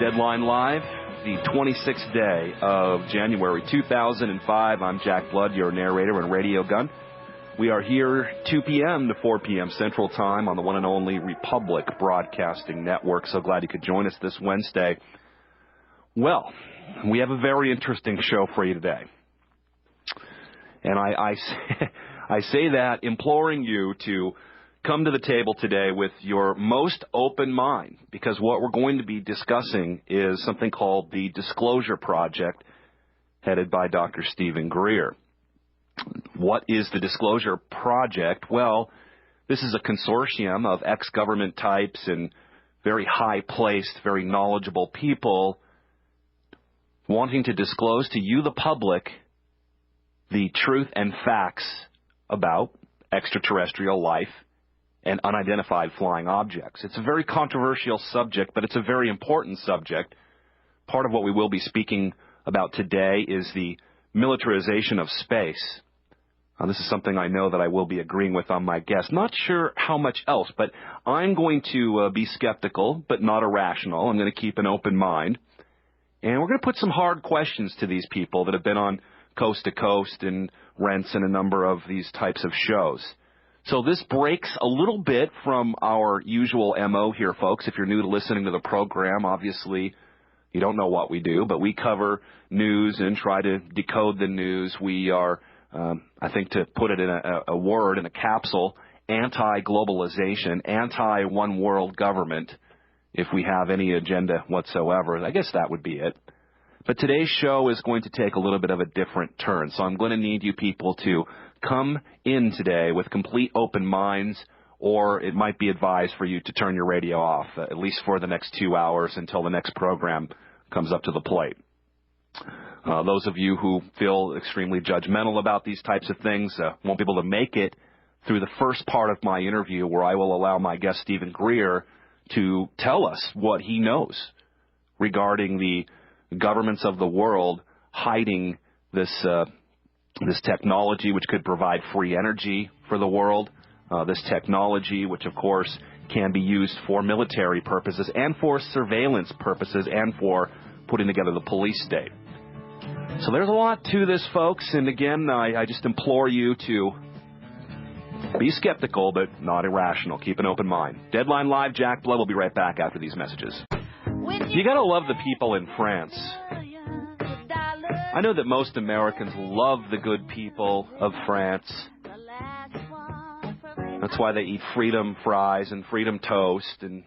Deadline Live, the 26th day of January 2005. I'm Jack Blood, your narrator and radio gun. We are here 2 p.m. to 4 p.m. Central Time on the one and only Republic Broadcasting Network. So glad you could join us this Wednesday. Well, we have a very interesting show for you today. And I say that imploring you to come to the table today with your most open mind, because what we're going to be discussing is something called the Disclosure Project, headed by Dr. Stephen Greer. What is the Disclosure Project? Well, this is a consortium of ex-government types and very high-placed, very knowledgeable people wanting to disclose to you, the public, the truth and facts about extraterrestrial life and unidentified flying objects. It's a very controversial subject, but it's a very important subject. Part of what we will be speaking about today is the militarization of space. This is something I know that I will be agreeing with on my guest. Not sure how much else, but I'm going to be skeptical, but not irrational. I'm going to keep an open mind. And we're going to put some hard questions to these people that have been on Coast to Coast and Rents and a number of these types of shows. So this breaks a little bit from our usual MO here, folks. If you're new to listening to the program, obviously you don't know what we do, but we cover news and try to decode the news. We are, I think to put it in a word, in a capsule, anti-globalization, anti-one world government, if we have any agenda whatsoever. I guess that would be it. But today's show is going to take a little bit of a different turn, so I'm going to need you people to come in today with complete open minds, or it might be advised for you to turn your radio off, at least for the next 2 hours until the next program comes up to the plate. Those of you who feel extremely judgmental about these types of things won't be able to make it through the first part of my interview, where I will allow my guest Stephen Greer to tell us what he knows regarding the governments of the world hiding this technology which could provide free energy for the world, this technology which, of course, can be used for military purposes and for surveillance purposes and for putting together the police state. So there's a lot to this, folks, and again, I just implore you to be skeptical, but not irrational. Keep an open mind. Deadline Live, Jack Blood. We'll be right back after these messages. You got to love the people in France. I know that most Americans love the good people of France. That's why they eat freedom fries and freedom toast, and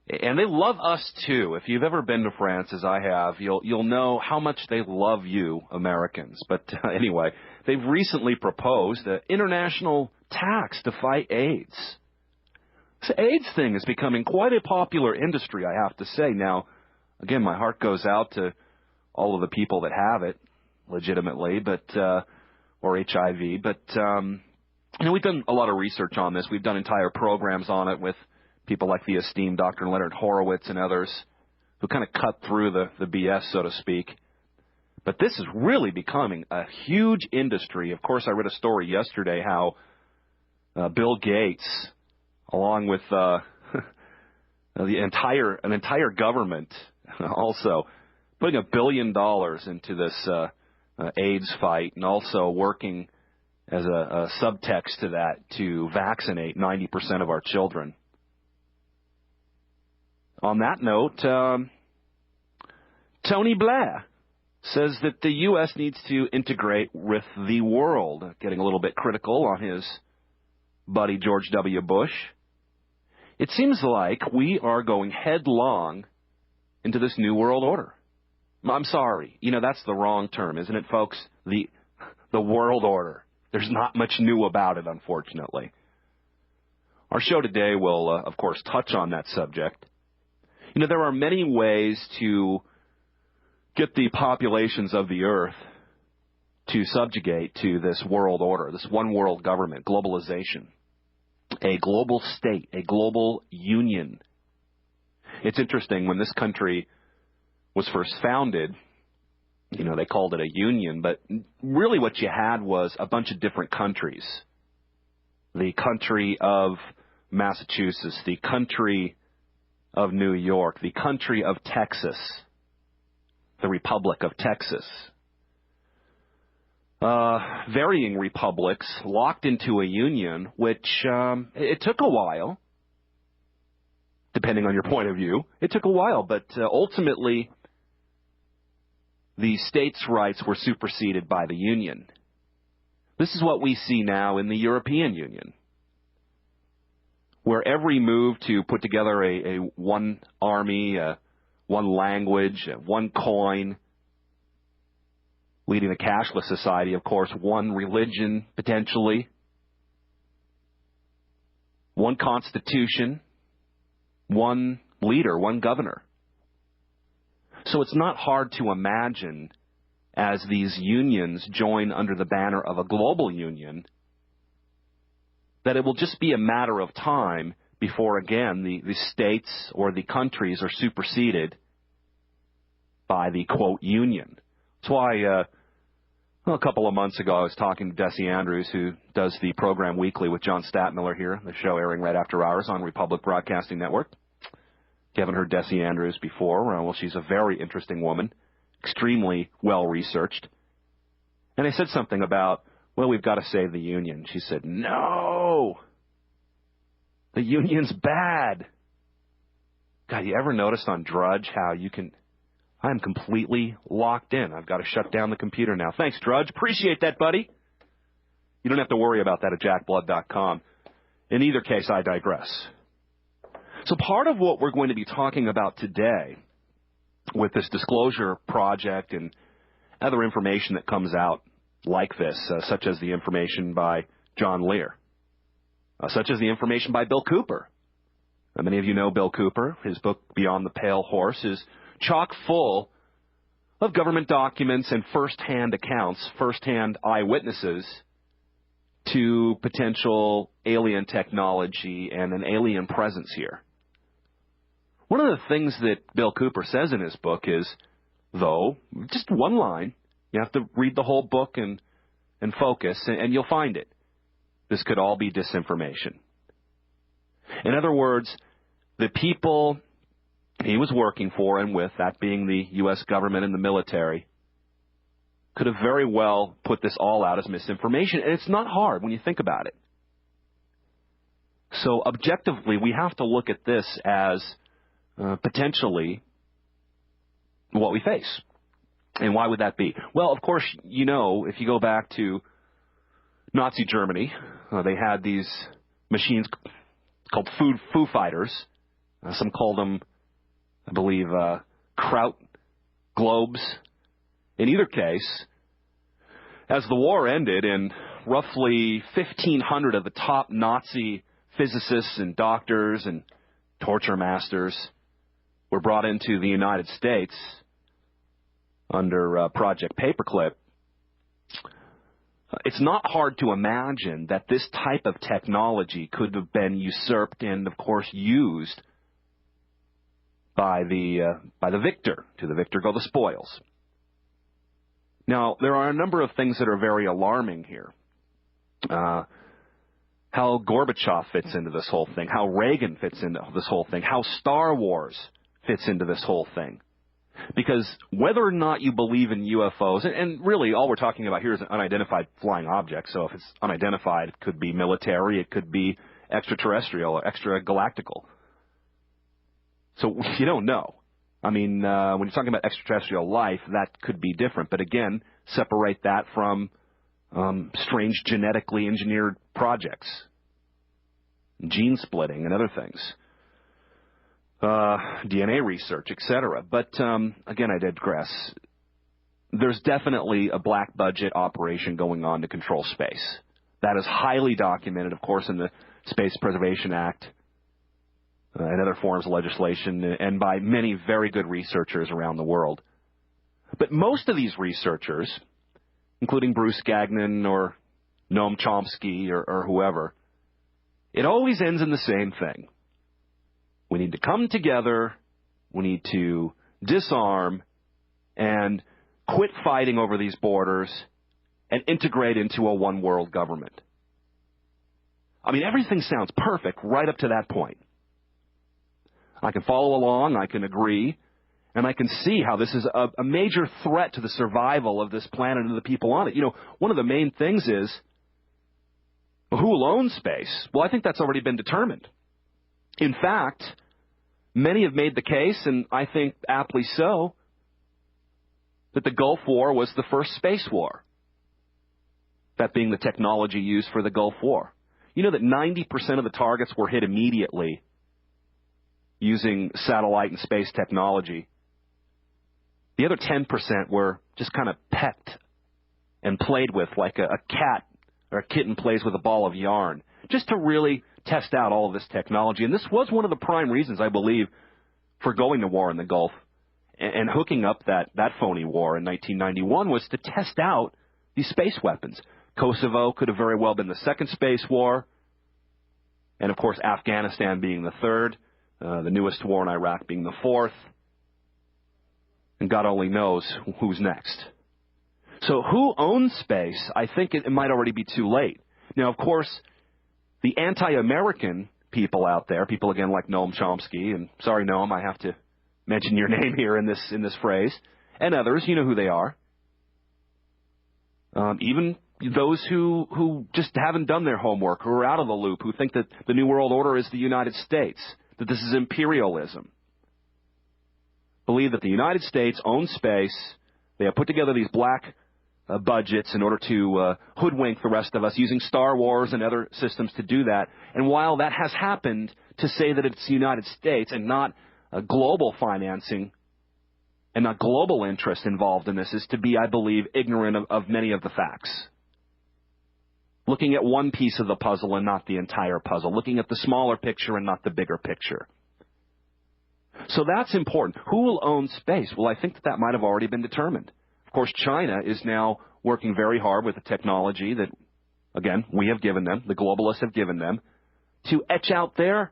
and they love us too. If you've ever been to France, as I have, you'll know how much they love you, Americans. But anyway, they've recently proposed an international tax to fight AIDS. This AIDS thing is becoming quite a popular industry, I have to say. Now, again, my heart goes out to all of the people that have it legitimately, but or HIV. But we've done a lot of research on this. We've done entire programs on it with people like the esteemed Dr. Leonard Horowitz and others who kind of cut through the BS, so to speak. But this is really becoming a huge industry. Of course, I read a story yesterday how Bill Gates, along with an entire government, also putting $1 billion into this AIDS fight, and also working as a subtext to that to vaccinate 90% of our children. On that note, Tony Blair says that the U.S. needs to integrate with the world, getting a little bit critical on his buddy George W. Bush. It seems like we are going headlong into this new world order. I'm sorry. That's the wrong term, isn't it, folks? The world order. There's not much new about it, unfortunately. Our show today will, of course, touch on that subject. There are many ways to get the populations of the earth to subjugate to this world order, this one world government, globalization, a global state, a global union. It's interesting, when this country was first founded, they called it a union, but really what you had was a bunch of different countries. The country of Massachusetts, the country of New York, the country of Texas, the Republic of Texas. Varying republics locked into a union, which it took a while, depending on your point of view. It took a while, but ultimately the states' rights were superseded by the union. This is what we see now in the European Union, where every move to put together a one army, one language, one coin, leading a cashless society, of course, one religion, potentially, one constitution, one leader, one governor. So it's not hard to imagine, as these unions join under the banner of a global union, that it will just be a matter of time before, again, the states or the countries are superseded by the, quote, union. That's why a couple of months ago I was talking to Desi Andrews, who does the program weekly with John Statmiller here, the show airing right after hours on Republic Broadcasting Network. If you haven't heard Desi Andrews before, well, she's a very interesting woman, extremely well-researched. And I said something about, well, we've got to save the union. She said, no, the union's bad. God, you ever noticed on Drudge how you can, I'm completely locked in. I've got to shut down the computer now. Thanks, Drudge. Appreciate that, buddy. You don't have to worry about that at jackblood.com. In either case, I digress. So part of what we're going to be talking about today with this disclosure project and other information that comes out like this, such as the information by John Lear, such as the information by Bill Cooper. Many of you know Bill Cooper. His book, Beyond the Pale Horse, is chock full of government documents and first-hand accounts, first-hand eyewitnesses to potential alien technology and an alien presence here. One of the things that Bill Cooper says in his book is, though, just one line, you have to read the whole book and focus, and you'll find it. This could all be disinformation. In other words, the people he was working for and with, that being the U.S. government and the military, could have very well put this all out as misinformation. And it's not hard when you think about it. So objectively, we have to look at this as potentially what we face. And why would that be? Well, of course, you know, if you go back to Nazi Germany, they had these machines called Foo Fighters. Some called them, I believe, Kraut globes. In either case, as the war ended and roughly 1,500 of the top Nazi physicists and doctors and torture masters were brought into the United States under Project Paperclip, it's not hard to imagine that this type of technology could have been usurped and, of course, used by the victor. To the victor go the spoils. Now, there are a number of things that are very alarming here. How Gorbachev fits into this whole thing, how Reagan fits into this whole thing, how Star Wars fits into this whole thing. Because whether or not you believe in UFOs, and really all we're talking about here is an unidentified flying object, so if it's unidentified, it could be military, it could be extraterrestrial or extragalactical. So you don't know. I mean, when you're talking about extraterrestrial life, that could be different. But again, separate that from strange genetically engineered projects, gene splitting and other things. DNA research, etc. But again, I digress. There's definitely a black budget operation going on to control space. That is highly documented, of course, in the Space Preservation Act and other forms of legislation, and by many very good researchers around the world. But most of these researchers, including Bruce Gagnon or Noam Chomsky or whoever, it always ends in the same thing. We need to come together, we need to disarm and quit fighting over these borders and integrate into a one-world government. I mean, everything sounds perfect right up to that point. I can follow along, I can agree, and I can see how this is a major threat to the survival of this planet and the people on it. You know, one of the main things is, well, who will own space? Well, I think that's already been determined. In fact, many have made the case, and I think aptly so, that the Gulf War was the first space war, that being the technology used for the Gulf War. You know that 90% of the targets were hit immediately using satellite and space technology. The other 10% were just kind of pecked and played with like a cat or a kitten plays with a ball of yarn, just to really test out all of this technology. And this was one of the prime reasons, I believe, for going to war in the Gulf and hooking up that phony war in 1991 was to test out these space weapons. Kosovo could have very well been the second space war, and, of course, Afghanistan being the third, the newest war in Iraq being the fourth, and God only knows who's next. So who owns space? I think it might already be too late. Now, of course, the anti-American people out there, people again like Noam Chomsky, and sorry, Noam, I have to mention your name here in this phrase, and others, you know who they are. Even those who just haven't done their homework, who are out of the loop, who think that the New World Order is the United States, that this is imperialism, believe that the United States owns space. They have put together these black budgets in order to hoodwink the rest of us, using Star Wars and other systems to do that. And while that has happened, to say that it's the United States and not global financing and not global interest involved in this is to be, I believe, ignorant of many of the facts. Looking at one piece of the puzzle and not the entire puzzle. Looking at the smaller picture and not the bigger picture. So that's important. Who will own space? Well, I think that might have already been determined. Of course, China is now working very hard with the technology that, again, we have given them, the globalists have given them, to etch out their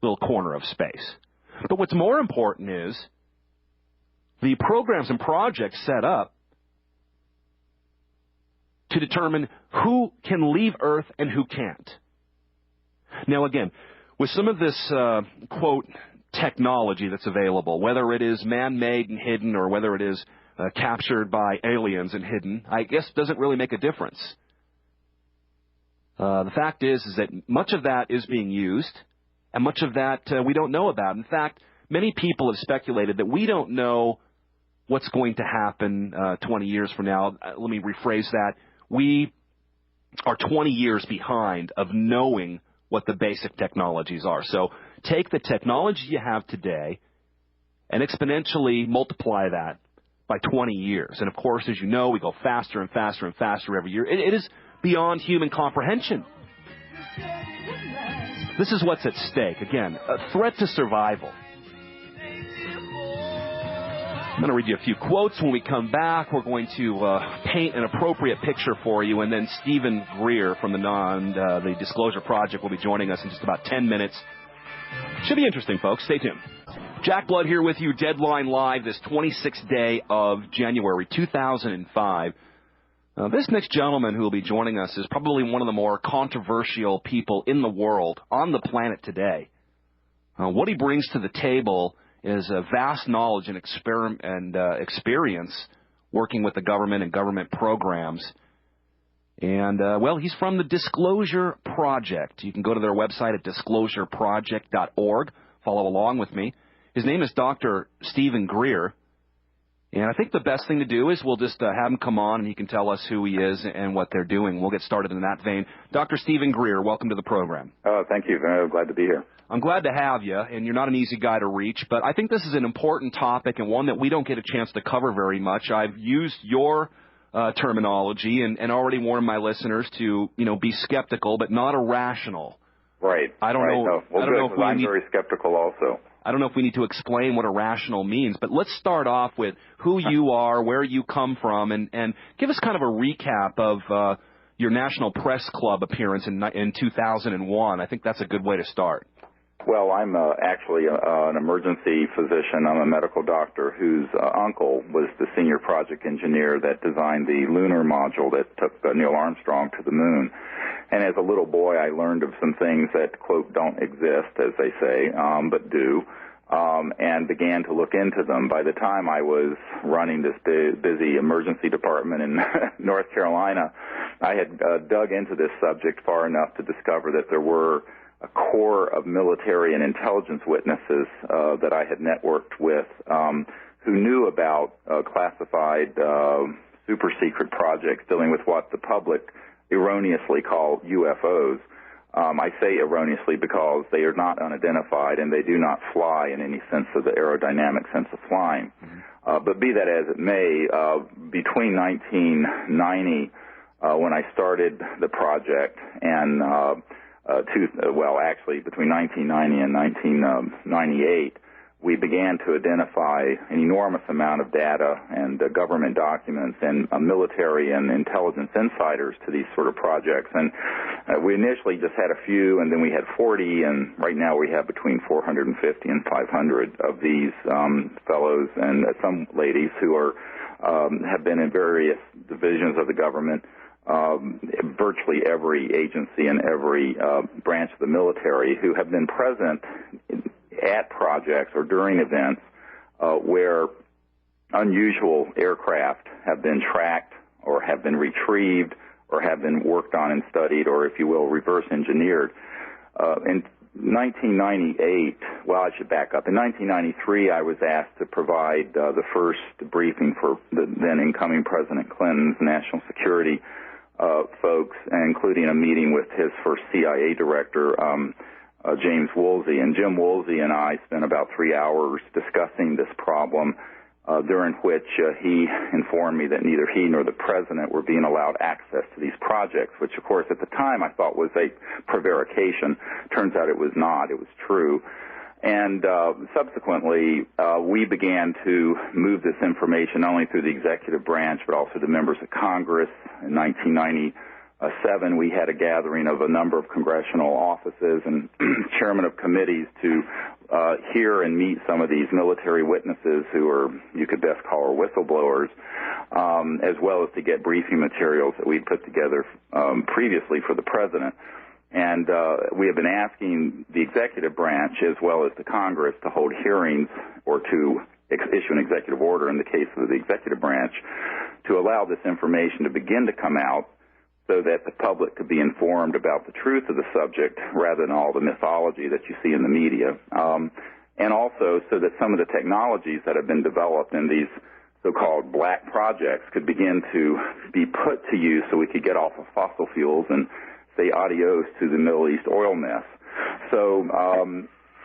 little corner of space. But what's more important is the programs and projects set up to determine who can leave Earth and who can't. Now, again, with some of this, quote, technology that's available, whether it is man-made and hidden or whether it is captured by aliens and hidden, I guess doesn't really make a difference. The fact is that much of that is being used, and much of that we don't know about. In fact, many people have speculated that we don't know what's going to happen 20 years from now. Let me rephrase that. We are 20 years behind of knowing what the basic technologies are. So take the technology you have today and exponentially multiply that by 20 years. And, of course, as you know, we go faster and faster and faster every year. It is beyond human comprehension. This is what's at stake. Again, a threat to survival. I'm going to read you a few quotes. When we come back, we're going to paint an appropriate picture for you, and then Stephen Greer from the Disclosure Project will be joining us in just about 10 minutes. Should be interesting, folks. Stay tuned. Jack Blood here with you, Deadline Live, this 26th day of January 2005. This next gentleman who will be joining us is probably one of the more controversial people in the world, on the planet today. What he brings to the table is a vast knowledge and experience working with the government and government programs. And, well, he's from the Disclosure Project. You can go to their website at disclosureproject.org. Follow along with me. His name is Dr. Stephen Greer. And I think the best thing to do is we'll just have him come on and he can tell us who he is and what they're doing. We'll get started in that vein. Dr. Stephen Greer, welcome to the program. Oh, thank you. I'm glad to be here. I'm glad to have you, and you're not an easy guy to reach, but I think this is an important topic and one that we don't get a chance to cover very much. I've used your terminology and already warned my listeners to, be skeptical, but not irrational. Right. I don't know. No. Well, I don't know if I'm very skeptical also. I don't know if we need to explain what irrational means, but let's start off with who you are, where you come from, and give us kind of a recap of your National Press Club appearance in 2001. I think that's a good way to start. Well, I'm actually an emergency physician. I'm a medical doctor whose uncle was the senior project engineer that designed the lunar module that took Neil Armstrong to the moon. And as a little boy, I learned of some things that, quote, don't exist, as they say, but do, and began to look into them. By the time I was running this busy emergency department in North Carolina, I had dug into this subject far enough to discover that there were a core of military and intelligence witnesses that I had networked with who knew about classified super secret projects dealing with what the public erroneously call UFOs. I say erroneously because they are not unidentified and they do not fly in any sense of the aerodynamic sense of flying. But be that as it may, between 1990, when I started the project, and actually between 1990 and 1998, we began to identify an enormous amount of data and government documents and military and intelligence insiders to these sort of projects. And we initially just had a few, and then we had 40, and right now we have between 450 and 500 of these fellows and some ladies who are have been in various divisions of the government, virtually every agency and every branch of the military, who have been present at projects or during events where unusual aircraft have been tracked or have been retrieved or have been worked on and studied, or, if you will, reverse engineered. In 1998, well, I should back up. In 1993, I was asked to provide the first briefing for the then incoming President Clinton's national security folks, including a meeting with his first CIA director, James Woolsey. And Jim Woolsey and I spent about 3 hours discussing this problem, during which he informed me that neither he nor the president were being allowed access to these projects, which, of course, at the time I thought was a prevarication. Turns out it was not. It was true. And subsequently, we began to move this information not only through the executive branch but also to members of Congress. In 1997, we had a gathering of a number of congressional offices and chairmen of committees to hear and meet some of these military witnesses who are, you could best call, whistleblowers, as well as to get briefing materials that we'd put together previously for the president. And we have been asking the executive branch as well as the Congress to hold hearings or to issue an executive order in the case of the executive branch to allow this information to begin to come out so that the public could be informed about the truth of the subject rather than all the mythology that you see in the media. And also so that some of the technologies that have been developed in these so-called black projects could begin to be put to use so we could get off of fossil fuels and say adios to the Middle East oil mess. So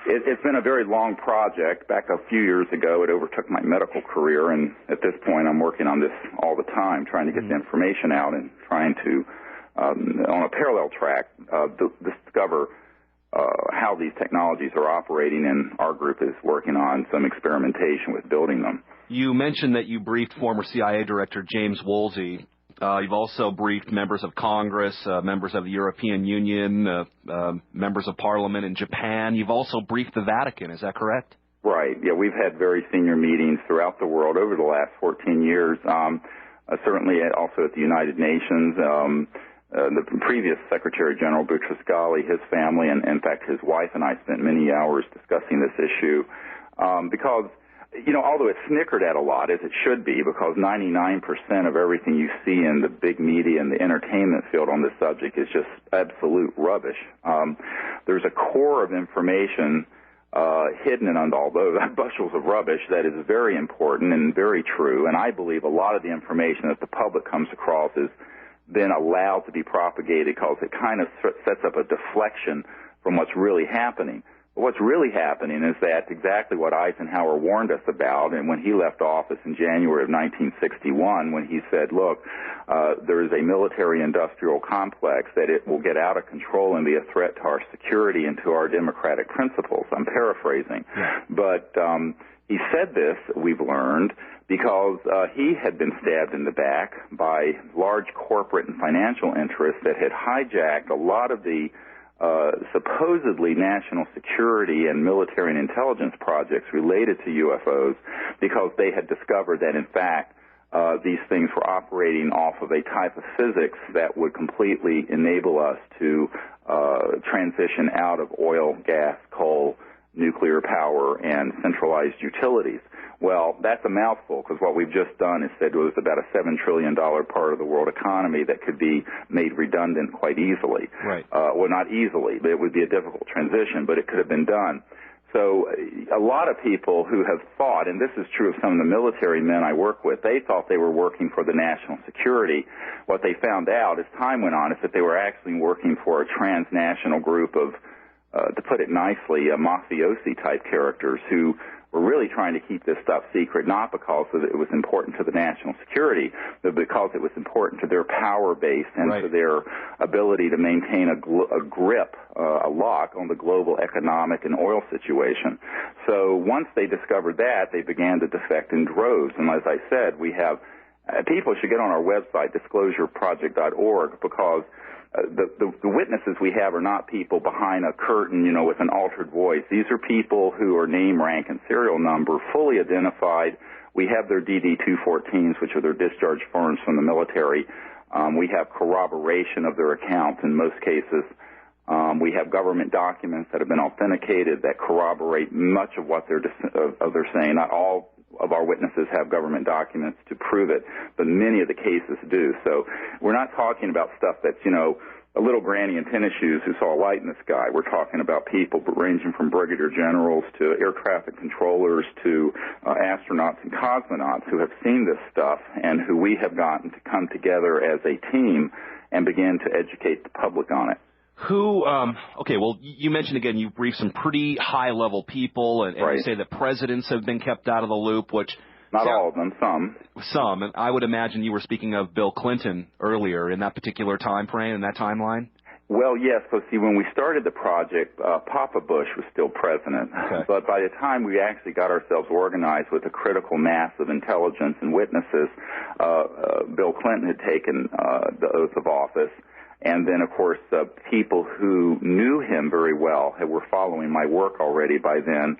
it's been a very long project. Back a few years ago, it overtook my medical career, and at this point I'm working on this all the time, trying to get the information out and trying to, on a parallel track, discover how these technologies are operating, and our group is working on some experimentation with building them. You mentioned that you briefed former CIA Director James Woolsey. You've also briefed members of Congress, members of the European Union, members of Parliament in Japan. You've also briefed the Vatican. Is that correct? Right. Yeah, we've had very senior meetings throughout the world over the last 14 years, certainly also at the United Nations. The previous Secretary General Boutros-Ghali, his family, and in fact his wife and I spent many hours discussing this issue because, you know, although it's snickered at a lot, as it should be, because 99% of everything you see in the big media and the entertainment field on this subject is just absolute rubbish. There's a core of information hidden under all those bushels of rubbish that is very important and very true, and I believe a lot of the information that the public comes across has been allowed to be propagated because it kind of sets up a deflection from what's really happening. What's really happening is that exactly what Eisenhower warned us about, and when he left office in January of 1961, when he said, look, there is a military-industrial complex that it will get out of control and be a threat to our security and to our democratic principles. I'm paraphrasing. Yeah. But he said this, we've learned, because he had been stabbed in the back by large corporate and financial interests that had hijacked a lot of the supposedly national security and military and intelligence projects related to UFOs, because they had discovered that, in fact, these things were operating off of a type of physics that would completely enable us to transition out of oil, gas, coal, nuclear power, and centralized utilities. Well, that's a mouthful, because what we've just done is said it was about a $7 trillion part of the world economy that could be made redundant quite easily. Right. Well, not easily, but it would be a difficult transition, but it could have been done. So a lot of people who have thought, and this is true of some of the military men I work with, they thought they were working for the national security. What they found out as time went on is that they were actually working for a transnational group of, to put it nicely, mafiosi-type characters who were really trying to keep this stuff secret, not because it was important to the national security, but because it was important to their power base and to their ability to maintain a grip, a lock on the global economic and oil situation. So once they discovered that, they began to defect in droves. And as I said, we have people should get on our website, disclosureproject.org, because the witnesses we have are not people behind a curtain, you know, with an altered voice. These are people who are name, rank, and serial number, fully identified. We have their DD-214s, which are their discharge forms from the military. We have corroboration of their accounts in most cases. We have government documents that have been authenticated that corroborate much of what they're saying. Not all of our witnesses have government documents to prove it, but many of the cases do. So we're not talking about stuff that's, you know, a little granny in tennis shoes who saw a light in the sky. We're talking about people ranging from brigadier generals to air traffic controllers to astronauts and cosmonauts who have seen this stuff and who we have gotten to come together as a team and begin to educate the public on it. Who, okay, well, you mentioned again, you briefed some pretty high-level people, and you say that presidents have been kept out of the loop, which... Not all of them, some. Some, and I would imagine you were speaking of Bill Clinton earlier in that particular time frame, in that timeline? Well, yes, so see, when we started the project, Papa Bush was still president, but by the time we actually got ourselves organized with a critical mass of intelligence and witnesses, Bill Clinton had taken the oath of office. And then, of course, people who knew him very well were following my work already by then.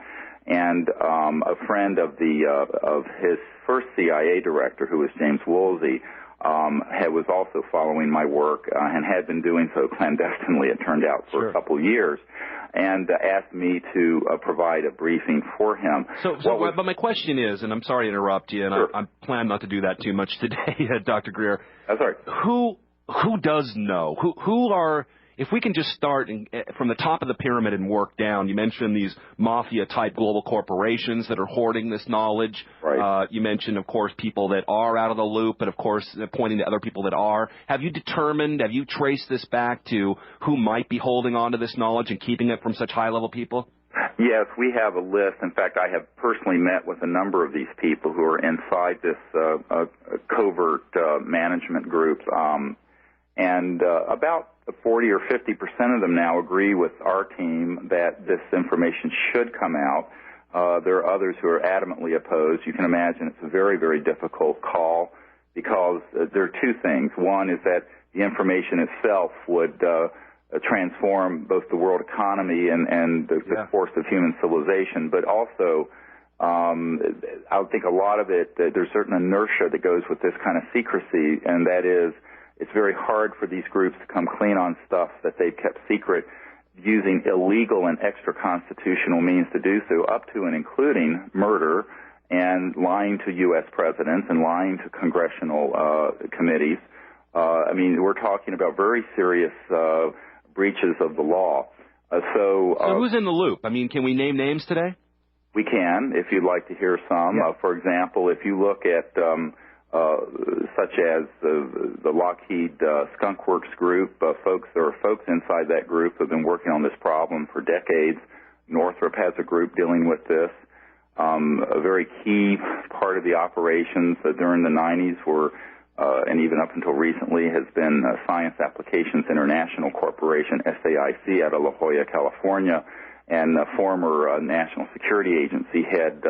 And a friend of his first CIA director, who was James Woolsey, was also following my work and had been doing so clandestinely, it turned out, for a couple of years, and asked me to provide a briefing for him. But my question is, and I'm sorry to interrupt you, and I plan not to do that too much today, Dr. Greer. That's all right. Who does know? Who are, if we can just start from the top of the pyramid and work down, you mentioned these mafia-type global corporations that are hoarding this knowledge. Right. You mentioned, of course, people that are out of the loop, but, of course, pointing to other people that are. Have you traced this back to who might be holding on to this knowledge and keeping it from such high-level people? Yes, we have a list. In fact, I have personally met with a number of these people who are inside this covert management group. And about 40 or 50% of them now agree with our team that this information should come out. There are others who are adamantly opposed. You can imagine it's a very, very difficult call because there are two things. One is that the information itself would transform both the world economy and the course of human civilization, but also I think a lot of it, there's certain inertia that goes with this kind of secrecy, and that is it's very hard for these groups to come clean on stuff that they've kept secret using illegal and extra-constitutional means to do so, up to and including murder and lying to U.S. presidents and lying to congressional committees. I mean, we're talking about very serious breaches of the law. So who's in the loop? I mean, can we name names today? We can, if you'd like to hear some. Yeah. For example, if you look at such as the Lockheed Skunk Works group, there are folks inside that group who have been working on this problem for decades. Northrop has a group dealing with this. A very key part of the operations during the 90s were, and even up until recently, has been Science Applications International Corporation, SAIC, out of La Jolla, California, and former National Security Agency head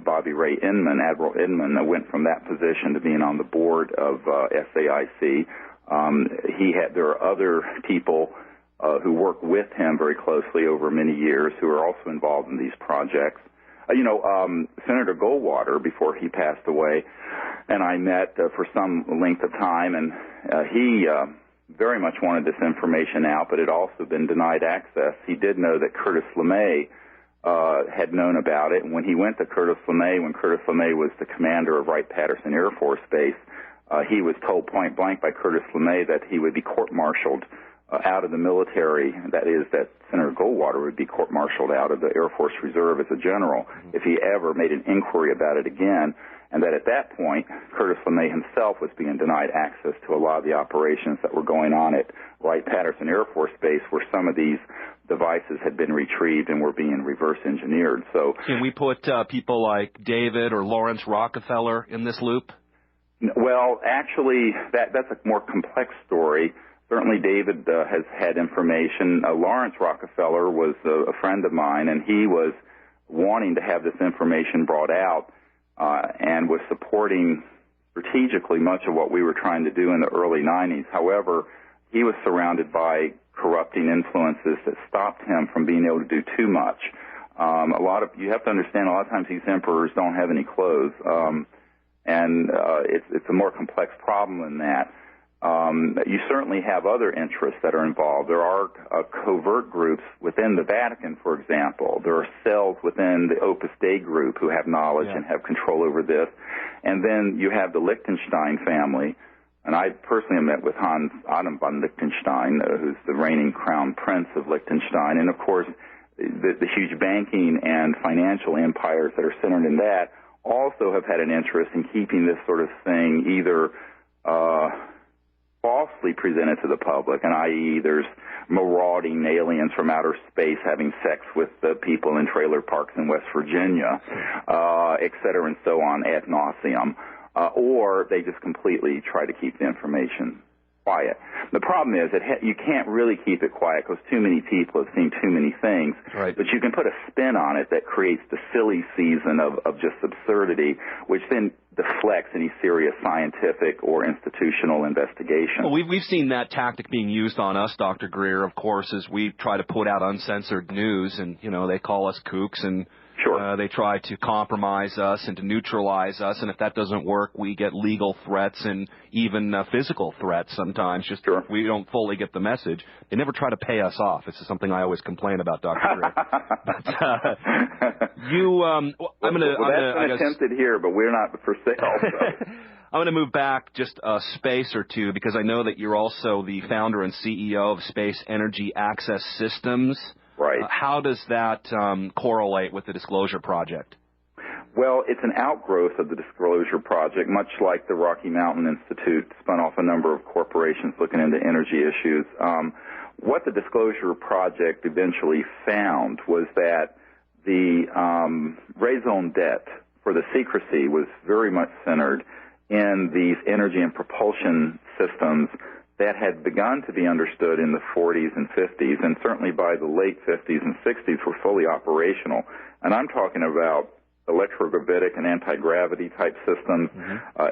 Bobby Ray Inman, Admiral Inman, went from that position to being on the board of SAIC. There are other people who worked with him very closely over many years, who are also involved in these projects. Senator Goldwater, before he passed away, and I met for some length of time, and he very much wanted this information out, but had also been denied access. He did know that Curtis LeMay had known about it, and when he went to Curtis LeMay, when Curtis LeMay was the commander of Wright-Patterson Air Force Base, he was told point blank by Curtis LeMay that he would be court-martialed out of the military. That is, that Senator Goldwater would be court-martialed out of the Air Force Reserve as a general if he ever made an inquiry about it again, and that at that point, Curtis LeMay himself was being denied access to a lot of the operations that were going on at Wright-Patterson Air Force Base, where some of these devices had been retrieved and were being reverse engineered. So, can we put people like David or Lawrence Rockefeller in this loop? Well, actually, that's a more complex story. Certainly David has had information. Lawrence Rockefeller was a friend of mine, and he was wanting to have this information brought out and was supporting strategically much of what we were trying to do in the early 90s. However, he was surrounded by corrupting influences that stopped him from being able to do too much. You have to understand, a lot of times these emperors don't have any clothes, and it's a more complex problem than that. You certainly have other interests that are involved. There are covert groups within the Vatican, for example. There are cells within the Opus Dei group who have knowledge and have control over this. And then you have the Liechtenstein family. And I personally met with Hans Adam von Liechtenstein, who's the reigning crown prince of Liechtenstein. And, of course, the huge banking and financial empires that are centered in that also have had an interest in keeping this sort of thing either falsely presented to the public, and i.e. there's marauding aliens from outer space having sex with the people in trailer parks in West Virginia, et cetera, and so on ad nauseum, or they just completely try to keep the information quiet. The problem is that you can't really keep it quiet because too many people have seen too many things, right. But you can put a spin on it that creates the silly season of just absurdity, which then deflects any serious scientific or institutional investigation. Well, we've seen that tactic being used on us, Dr. Greer, of course, as we try to put out uncensored news, and, they call us kooks, and they try to compromise us and to neutralize us, and if that doesn't work, we get legal threats and even physical threats sometimes, just if we don't fully get the message. They never try to pay us off. This is something I always complain about, Dr. Greer. I'm been attempted here, but we're not for sale. So. I'm going to move back just a space or two because I know that you're also the founder and CEO of Space Energy Access Systems. Right. How does that correlate with the Disclosure Project? Well, it's an outgrowth of the Disclosure Project, much like the Rocky Mountain Institute spun off a number of corporations looking into energy issues. What the Disclosure Project eventually found was that the raison d'etre for the secrecy was very much centered in these energy and propulsion systems that had begun to be understood in the 40s and 50s, and certainly by the late 50s and 60s were fully operational. And I'm talking about electrogravitic and anti-gravity type systems,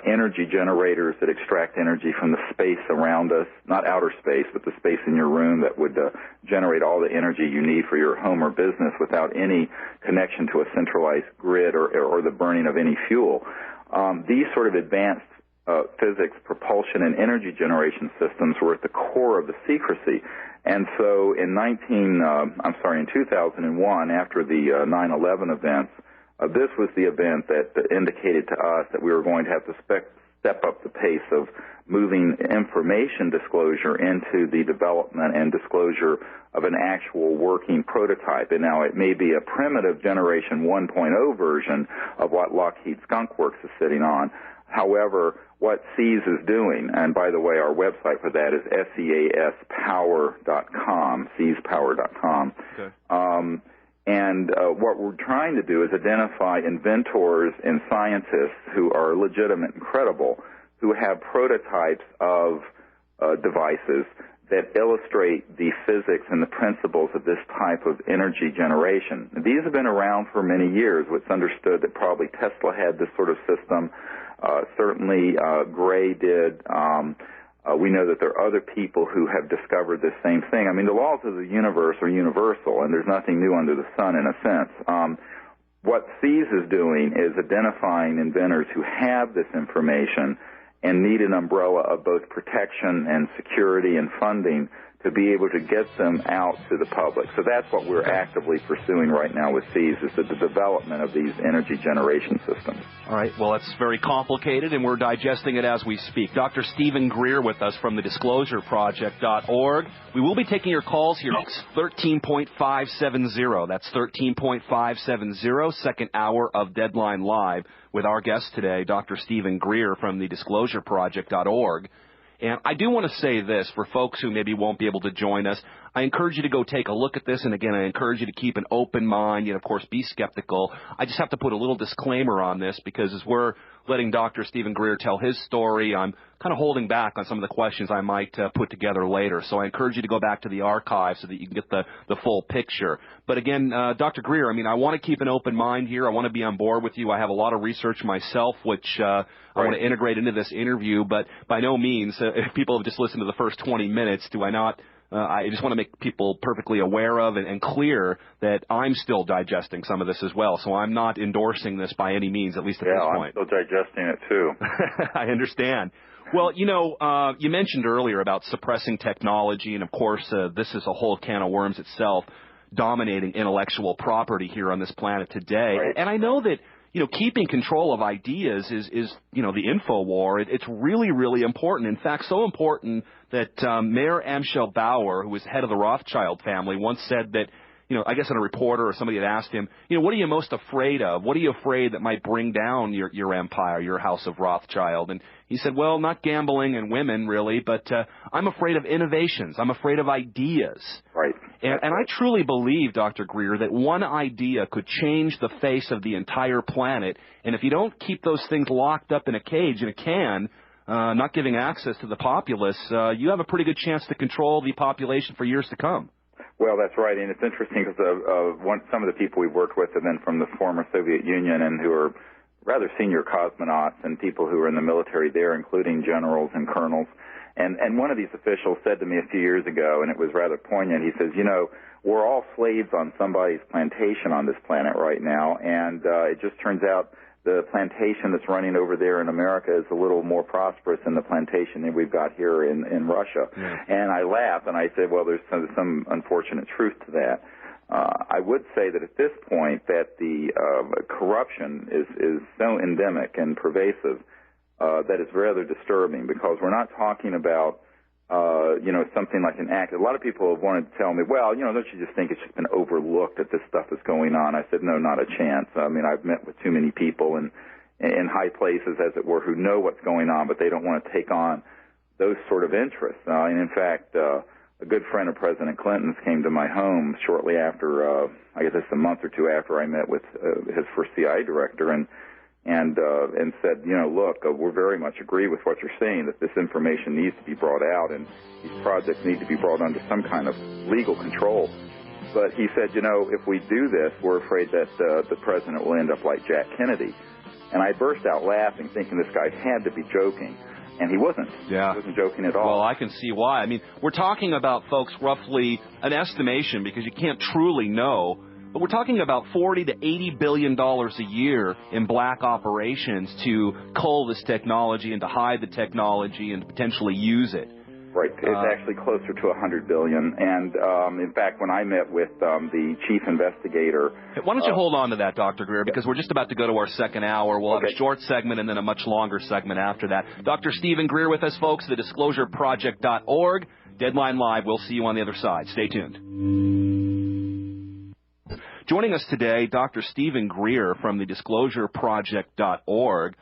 energy generators that extract energy from the space around us, not outer space, but the space in your room that would generate all the energy you need for your home or business without any connection to a centralized grid or the burning of any fuel. These sort of advanced physics, propulsion, and energy generation systems were at the core of the secrecy. And so in 2001, after the 9/11 events, this was the event that indicated to us that we were going to have to step up the pace of moving information disclosure into the development and disclosure of an actual working prototype. And now it may be a primitive Generation 1.0 version of what Lockheed Skunk Works is sitting on. However, what SEAS is doing, and by the way, our website for that is seaspower.com, seaspower.com. Okay. And what we're trying to do is identify inventors and scientists who are legitimate and credible, who have prototypes of devices that illustrate the physics and the principles of this type of energy generation. These have been around for many years. It's understood that probably Tesla had this sort of system. Certainly Gray did. We know that there are other people who have discovered this same thing. I mean, the laws of the universe are universal, and there's nothing new under the sun in a sense. What SEAS is doing is identifying inventors who have this information and need an umbrella of both protection and security and funding to be able to get them out to the public. So that's what we're actively pursuing right now with SEAS, is the development of these energy generation systems. All right. Well, it's very complicated, and we're digesting it as we speak. Dr. Stephen Greer with us from the disclosureproject.org. We will be taking your calls here. 13.570. That's 13.570, second hour of Deadline Live with our guest today, Dr. Stephen Greer from the disclosureproject.org. And I do want to say this for folks who maybe won't be able to join us. I encourage you to go take a look at this. And, again, I encourage you to keep an open mind and, of course, be skeptical. I just have to put a little disclaimer on this because as we're letting Dr. Stephen Greer tell his story, I'm kind of holding back on some of the questions I might put together later. So I encourage you to go back to the archive so that you can get the full picture. But, again, Dr. Greer, I mean, I want to keep an open mind here. I want to be on board with you. I have a lot of research myself, which I want to integrate into this interview. But by no means, if people have just listened to the first 20 minutes, do I not I just want to make people perfectly aware of and clear that I'm still digesting some of this as well. So I'm not endorsing this by any means, at least at this point. I'm still digesting it, too. I understand. Well, you know, you mentioned earlier about suppressing technology, and, of course, this is a whole can of worms itself, dominating intellectual property here on this planet today. Right. And I know that, you know, keeping control of ideas is you know, the info war. It's really, really important. In fact, so important that Mayor Amschel Bauer, who was head of the Rothschild family, once said that, you know, I guess a reporter or somebody had asked him, you know, what are you most afraid of? What are you afraid that might bring down your empire, your house of Rothschild? And he said, well, not gambling and women, really, but I'm afraid of innovations. I'm afraid of ideas. Right. And I truly believe, Dr. Greer, that one idea could change the face of the entire planet. And if you don't keep those things locked up in a cage, in a can, not giving access to the populace, you have a pretty good chance to control the population for years to come. Well, that's right, and it's interesting because some of the people we've worked with have been from the former Soviet Union and who are rather senior cosmonauts and people who are in the military there, including generals and colonels. And one of these officials said to me a few years ago, and it was rather poignant, he says, you know, we're all slaves on somebody's plantation on this planet right now, and it just turns out the plantation that's running over there in America is a little more prosperous than the plantation that we've got here in Russia. Yeah. And I laughed, and I said, well, there's some unfortunate truth to that. I would say that at this point that the corruption is so endemic and pervasive that it's rather disturbing, because we're not talking about you know, something like an act. A lot of people have wanted to tell me, well, you know, don't you just think it's just been overlooked that this stuff is going on? I said, no, not a chance. I mean, I've met with too many people in high places, as it were, who know what's going on, but they don't want to take on those sort of interests. And in fact, a good friend of President Clinton's came to my home shortly after, I guess it's a month or two after I met with his first CIA director, and said, you know, look, we very much agree with what you're saying, that this information needs to be brought out and these projects need to be brought under some kind of legal control. But he said, you know, if we do this, we're afraid that the president will end up like Jack Kennedy. And I burst out laughing, thinking this guy had to be joking. And he wasn't. Yeah. He wasn't joking at all. Well, I can see why. I mean, we're talking about, folks, roughly an estimation, because you can't truly know, but we're talking about $40 to $80 billion a year in black operations to cull this technology and to hide the technology and potentially use it. Right. It's actually closer to $100 billion. And, in fact, when I met with the chief investigator... Why don't you hold on to that, Dr. Greer, because we're just about to go to our second hour. We'll have a short segment and then a much longer segment after that. Dr. Stephen Greer with us, folks, thedisclosureproject.org. Deadline Live. We'll see you on the other side. Stay tuned. Joining us today, Dr. Stephen Greer from thedisclosureproject.org.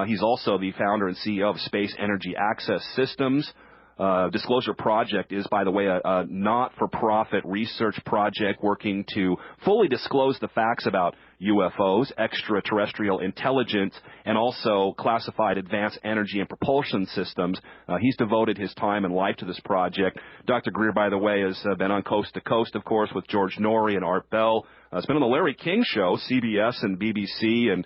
He's also the founder and CEO of Space Energy Access Systems. Disclosure Project is, by the way, a not-for-profit research project working to fully disclose the facts about UFOs, extraterrestrial intelligence, and also classified advanced energy and propulsion systems. He's devoted his time and life to this project. Dr. Greer, by the way, has been on Coast to Coast, of course, with George Norrie and Art Bell. It's been on the Larry King Show, CBS and BBC, and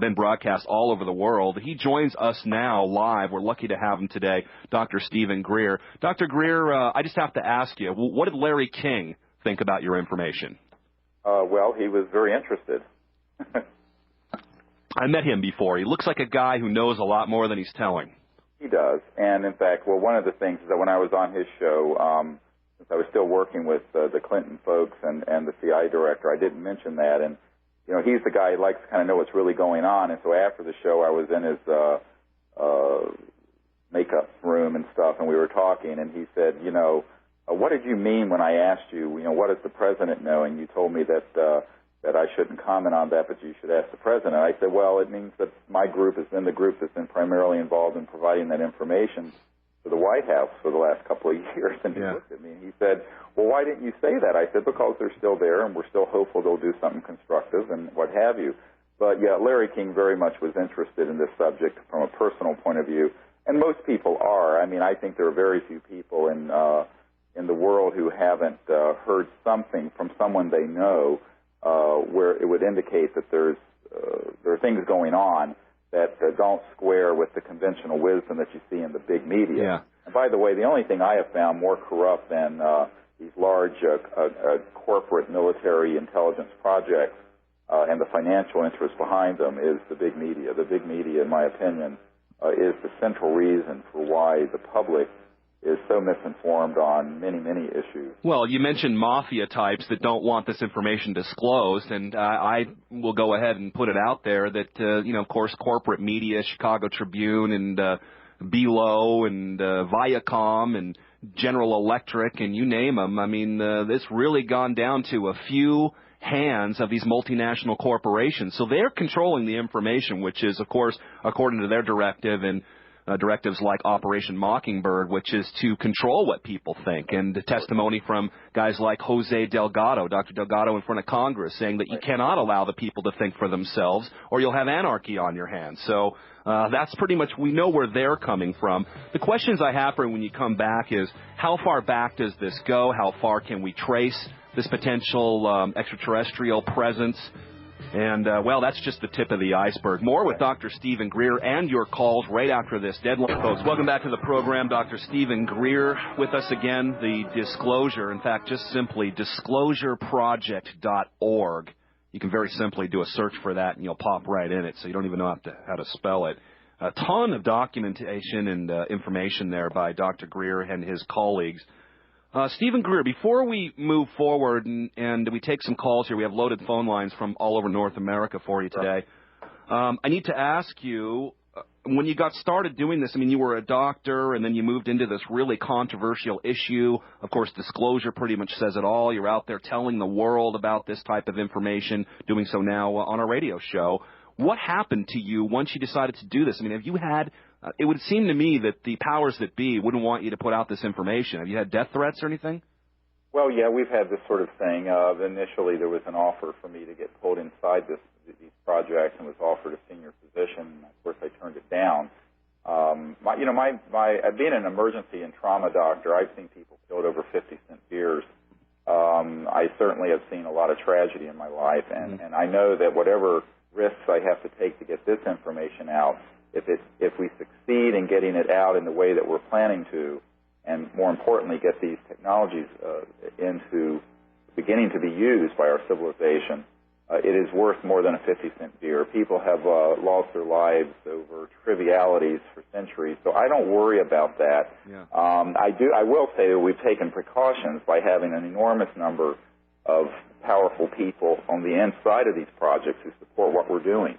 been broadcast all over the world. He joins us now live. We're lucky to have him today, Dr. Stephen Greer. Dr. Greer, I just have to ask you, what did Larry King think about your information? Well, he was very interested. I met him before. He looks like a guy who knows a lot more than he's telling. He does. And, in fact, well, one of the things is that when I was on his show, since I was still working with the Clinton folks and the CIA director, I didn't mention that. And, you know, he's the guy who likes to kind of know what's really going on. And so after the show, I was in his makeup room and stuff, and we were talking, and he said, you know, what did you mean when I asked you, you know, what does the president know? And you told me that I shouldn't comment on that, but you should ask the president. I said, well, it means that my group has been the group that's been primarily involved in providing that information to the White House for the last couple of years. And he looked at me and he said, well, why didn't you say that? I said, because they're still there and we're still hopeful they'll do something constructive and what have you. But, yeah, Larry King very much was interested in this subject from a personal point of view, and most people are. I mean, I think there are very few people in the world who haven't heard something from someone they know where it would indicate that there are things going on that don't square with the conventional wisdom that you see in the big media. Yeah. And by the way, the only thing I have found more corrupt than these large corporate military intelligence projects and the financial interests behind them is the big media. The big media, in my opinion, is the central reason for why the public is so misinformed on many, many issues. Well, you mentioned mafia types that don't want this information disclosed, and I will go ahead and put it out there that, you know, of course, corporate media, Chicago Tribune and Belo and Viacom and General Electric and you name them, I mean, it's really gone down to a few hands of these multinational corporations. So they're controlling the information, which is, of course, according to their directive and directives like Operation Mockingbird, which is to control what people think. And the testimony from guys like Jose Delgado, Dr. Delgado in front of Congress, saying that you cannot allow the people to think for themselves or you'll have anarchy on your hands. So that's pretty much, we know where they're coming from. The questions I have for when you come back is, how far back does this go? How far can we trace this potential extraterrestrial presence? And, well, that's just the tip of the iceberg. More with Dr. Stephen Greer and your calls right after this deadline, folks. Welcome back to the program. Dr. Stephen Greer with us again. The disclosure, in fact, just simply disclosureproject.org. You can very simply do a search for that, and you'll pop right in it, so you don't even know how to spell it. A ton of documentation and information there by Dr. Greer and his colleagues. Stephen Greer, before we move forward and we take some calls here, we have loaded phone lines from all over North America for you today. I need to ask you, when you got started doing this, I mean, you were a doctor and then you moved into this really controversial issue. Of course, disclosure pretty much says it all. You're out there telling the world about this type of information, doing so now on a radio show. What happened to you once you decided to do this? I mean, have you had... it would seem to me that the powers that be wouldn't want you to put out this information. Have you had death threats or anything? Well, yeah, we've had this sort of thing. Initially, there was an offer for me to get pulled inside these projects and was offered a senior position. Of course, I turned it down. Being an emergency and trauma doctor, I've seen people killed over 50-cent beers. I certainly have seen a lot of tragedy in my life, and I know that whatever risks I have to take to get this information out, if we succeed in getting it out in the way that we're planning to, and more importantly, get these technologies into beginning to be used by our civilization, it is worth more than a 50-cent beer. People have lost their lives over trivialities for centuries, so I don't worry about that. Yeah. I will say that we've taken precautions by having an enormous number of powerful people on the inside of these projects who support what we're doing.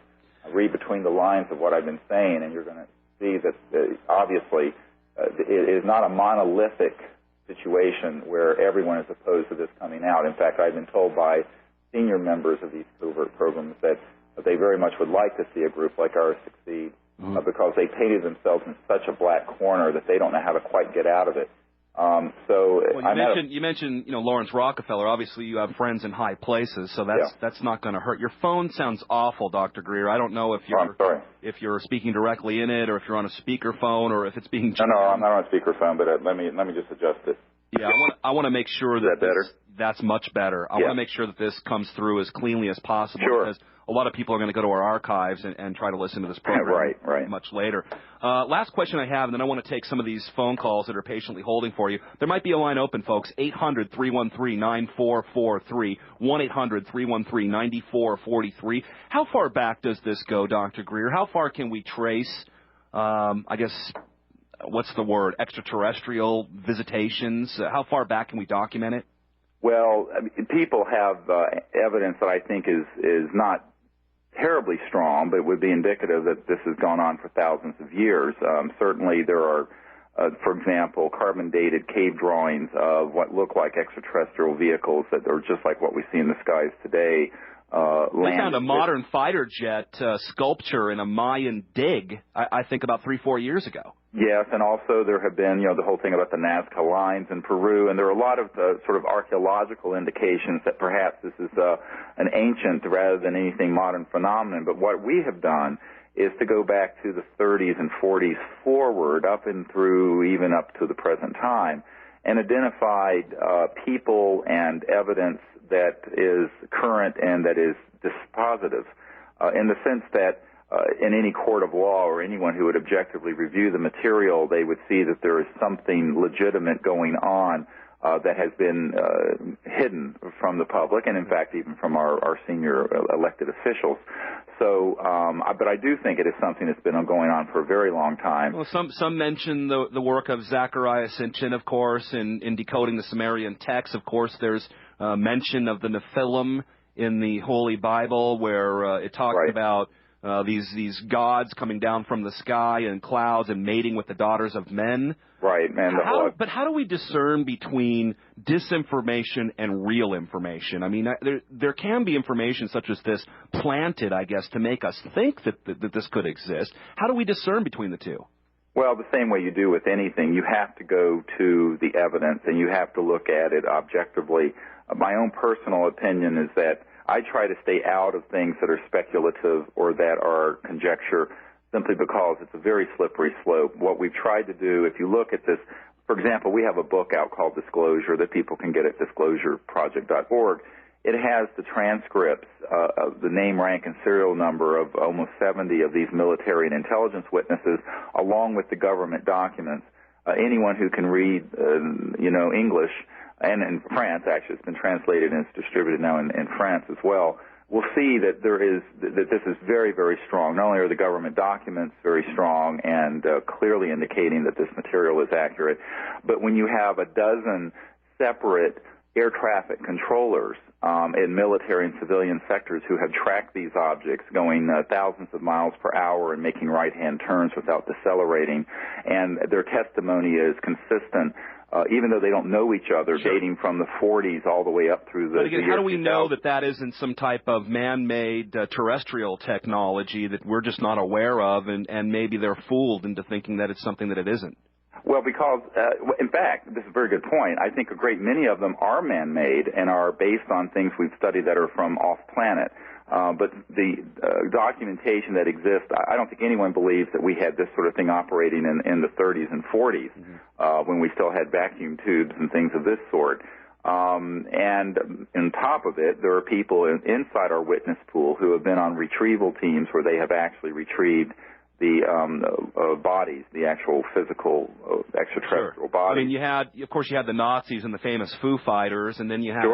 Read between the lines of what I've been saying, and you're going to see that obviously it is not a monolithic situation where everyone is opposed to this coming out. In fact, I've been told by senior members of these covert programs that they very much would like to see a group like ours succeed because they painted themselves in such a black corner that they don't know how to quite get out of it. You mentioned Lawrence Rockefeller. Obviously, you have friends in high places, so that's not going to hurt. Your phone sounds awful, Dr. Greer. I don't know if you're speaking directly in it, or if you're on a speakerphone, or if it's being. No, I'm not on a speakerphone, but let me just adjust it. Yeah, I want to make sure that better? That's much better. I want to make sure that this comes through as cleanly as possible. Sure. Because a lot of people are going to go to our archives and try to listen to this program right. much later. Last question I have, and then I want to take some of these phone calls that are patiently holding for you. There might be a line open, folks. 800-313-9443, 1-800-313-9443. How far back does this go, Dr. Greer? How far can we trace, what's the word, extraterrestrial visitations? How far back can we document it? Well, people have evidence that I think is not terribly strong, but would be indicative that this has gone on for thousands of years. Certainly there are, for example, carbon-dated cave drawings of what look like extraterrestrial vehicles that are just like what we see in the skies today. They found a modern fighter jet sculpture in a Mayan dig, I think about 3-4 years ago. Yes, and also there have been, the whole thing about the Nazca lines in Peru, and there are a lot of sort of archaeological indications that perhaps this is an ancient rather than anything modern phenomenon. But what we have done is to go back to the 30s and 40s forward, up and through even up to the present time, and identified people and evidence that is current and that is dispositive in the sense that in any court of law or anyone who would objectively review the material, they would see that there is something legitimate going on that has been hidden from the public and, in fact, even from our senior elected officials. So, but I do think it is something that's been going on for a very long time. Well, some mention the work of Zecharia Sitchin, of course, in decoding the Sumerian text. Of course, there's mention of the Nephilim in the Holy Bible, where it talks about these gods coming down from the sky in clouds and mating with the daughters of men. Right, man. But how do we discern between disinformation and real information? I mean, there can be information such as this planted, I guess, to make us think that this could exist. How do we discern between the two? Well, the same way you do with anything. You have to go to the evidence, and you have to look at it objectively. My own personal opinion is that I try to stay out of things that are speculative or that are conjecture simply because it's a very slippery slope. What we've tried to do, if you look at this, for example, we have a book out called Disclosure that people can get at disclosureproject.org. It has the transcripts of the name, rank, and serial number of almost 70 of these military and intelligence witnesses, along with the government documents. Anyone who can read, English, and in France, actually, it's been translated and it's distributed now in France as well, we'll see that this is very, very strong. Not only are the government documents very strong and clearly indicating that this material is accurate, but when you have a dozen separate air traffic controllers in military and civilian sectors who have tracked these objects going thousands of miles per hour and making right-hand turns without decelerating, and their testimony is consistent, even though they don't know each other, dating from the 40s all the way up through the But again, how do we know that isn't some type of man-made terrestrial technology that we're just not aware of, and maybe they're fooled into thinking that it's something that it isn't? Well, because, in fact, this is a very good point. I think a great many of them are man-made and are based on things we've studied that are from off-planet. But the documentation that exists, I don't think anyone believes that we had this sort of thing operating in the 30s and 40s when we still had vacuum tubes and things of this sort. And on top of it, there are people inside our witness pool who have been on retrieval teams where they have actually retrieved the bodies, the actual physical extraterrestrial bodies. I mean, you had the Nazis and the famous Foo Fighters, and then you had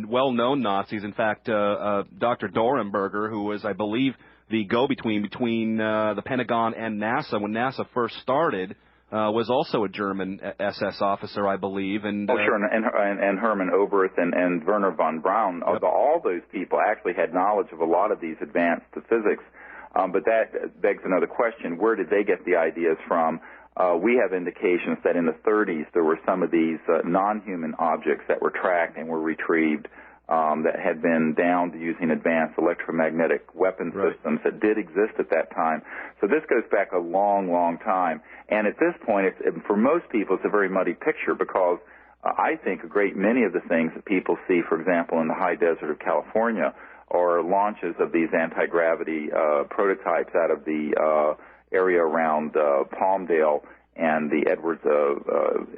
well-known Nazis. In fact, Dr. Dorenberger, who was, I believe, the go-between between the Pentagon and NASA when NASA first started, was also a German SS officer, I believe. And sure, and Hermann Oberth and Werner von Braun. All those people actually had knowledge of a lot of these advanced physics. But that begs another question. Where did they get the ideas from? We have indications that in the 30s there were some of these non-human objects that were tracked and were retrieved that had been downed using advanced electromagnetic weapon systems that did exist at that time. So this goes back a long, long time. And at this point, for most people, it's a very muddy picture because I think a great many of the things that people see, for example, in the high desert of California, are launches of these anti-gravity prototypes out of the area around Palmdale and the Edwards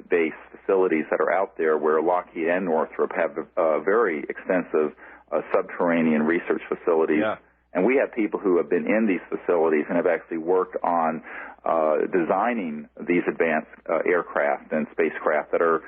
base facilities that are out there, where Lockheed and Northrop have very extensive subterranean research facilities. Yeah. And we have people who have been in these facilities and have actually worked on designing these advanced aircraft and spacecraft that are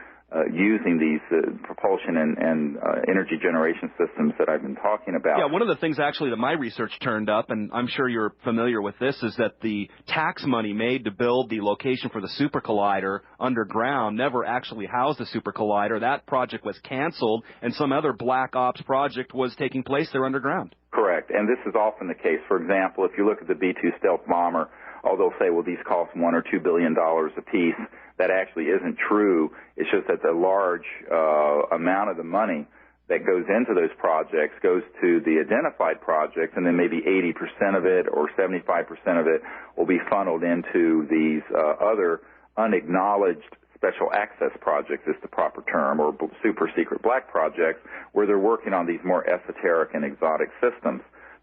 using these propulsion and energy generation systems that I've been talking about. Yeah, one of the things actually that my research turned up, and I'm sure you're familiar with this, is that the tax money made to build the location for the super collider underground never actually housed the super collider. That project was canceled, and some other black ops project was taking place there underground. Correct, and this is often the case. For example, if you look at the B-2 stealth bomber, although say, well, these cost $1 or $2 billion apiece, that actually isn't true. It's just that the large amount of the money that goes into those projects goes to the identified projects, and then maybe 80% of it or 75% of it will be funneled into these other unacknowledged special access projects, is the proper term, or super secret black projects, where they're working on these more esoteric and exotic systems.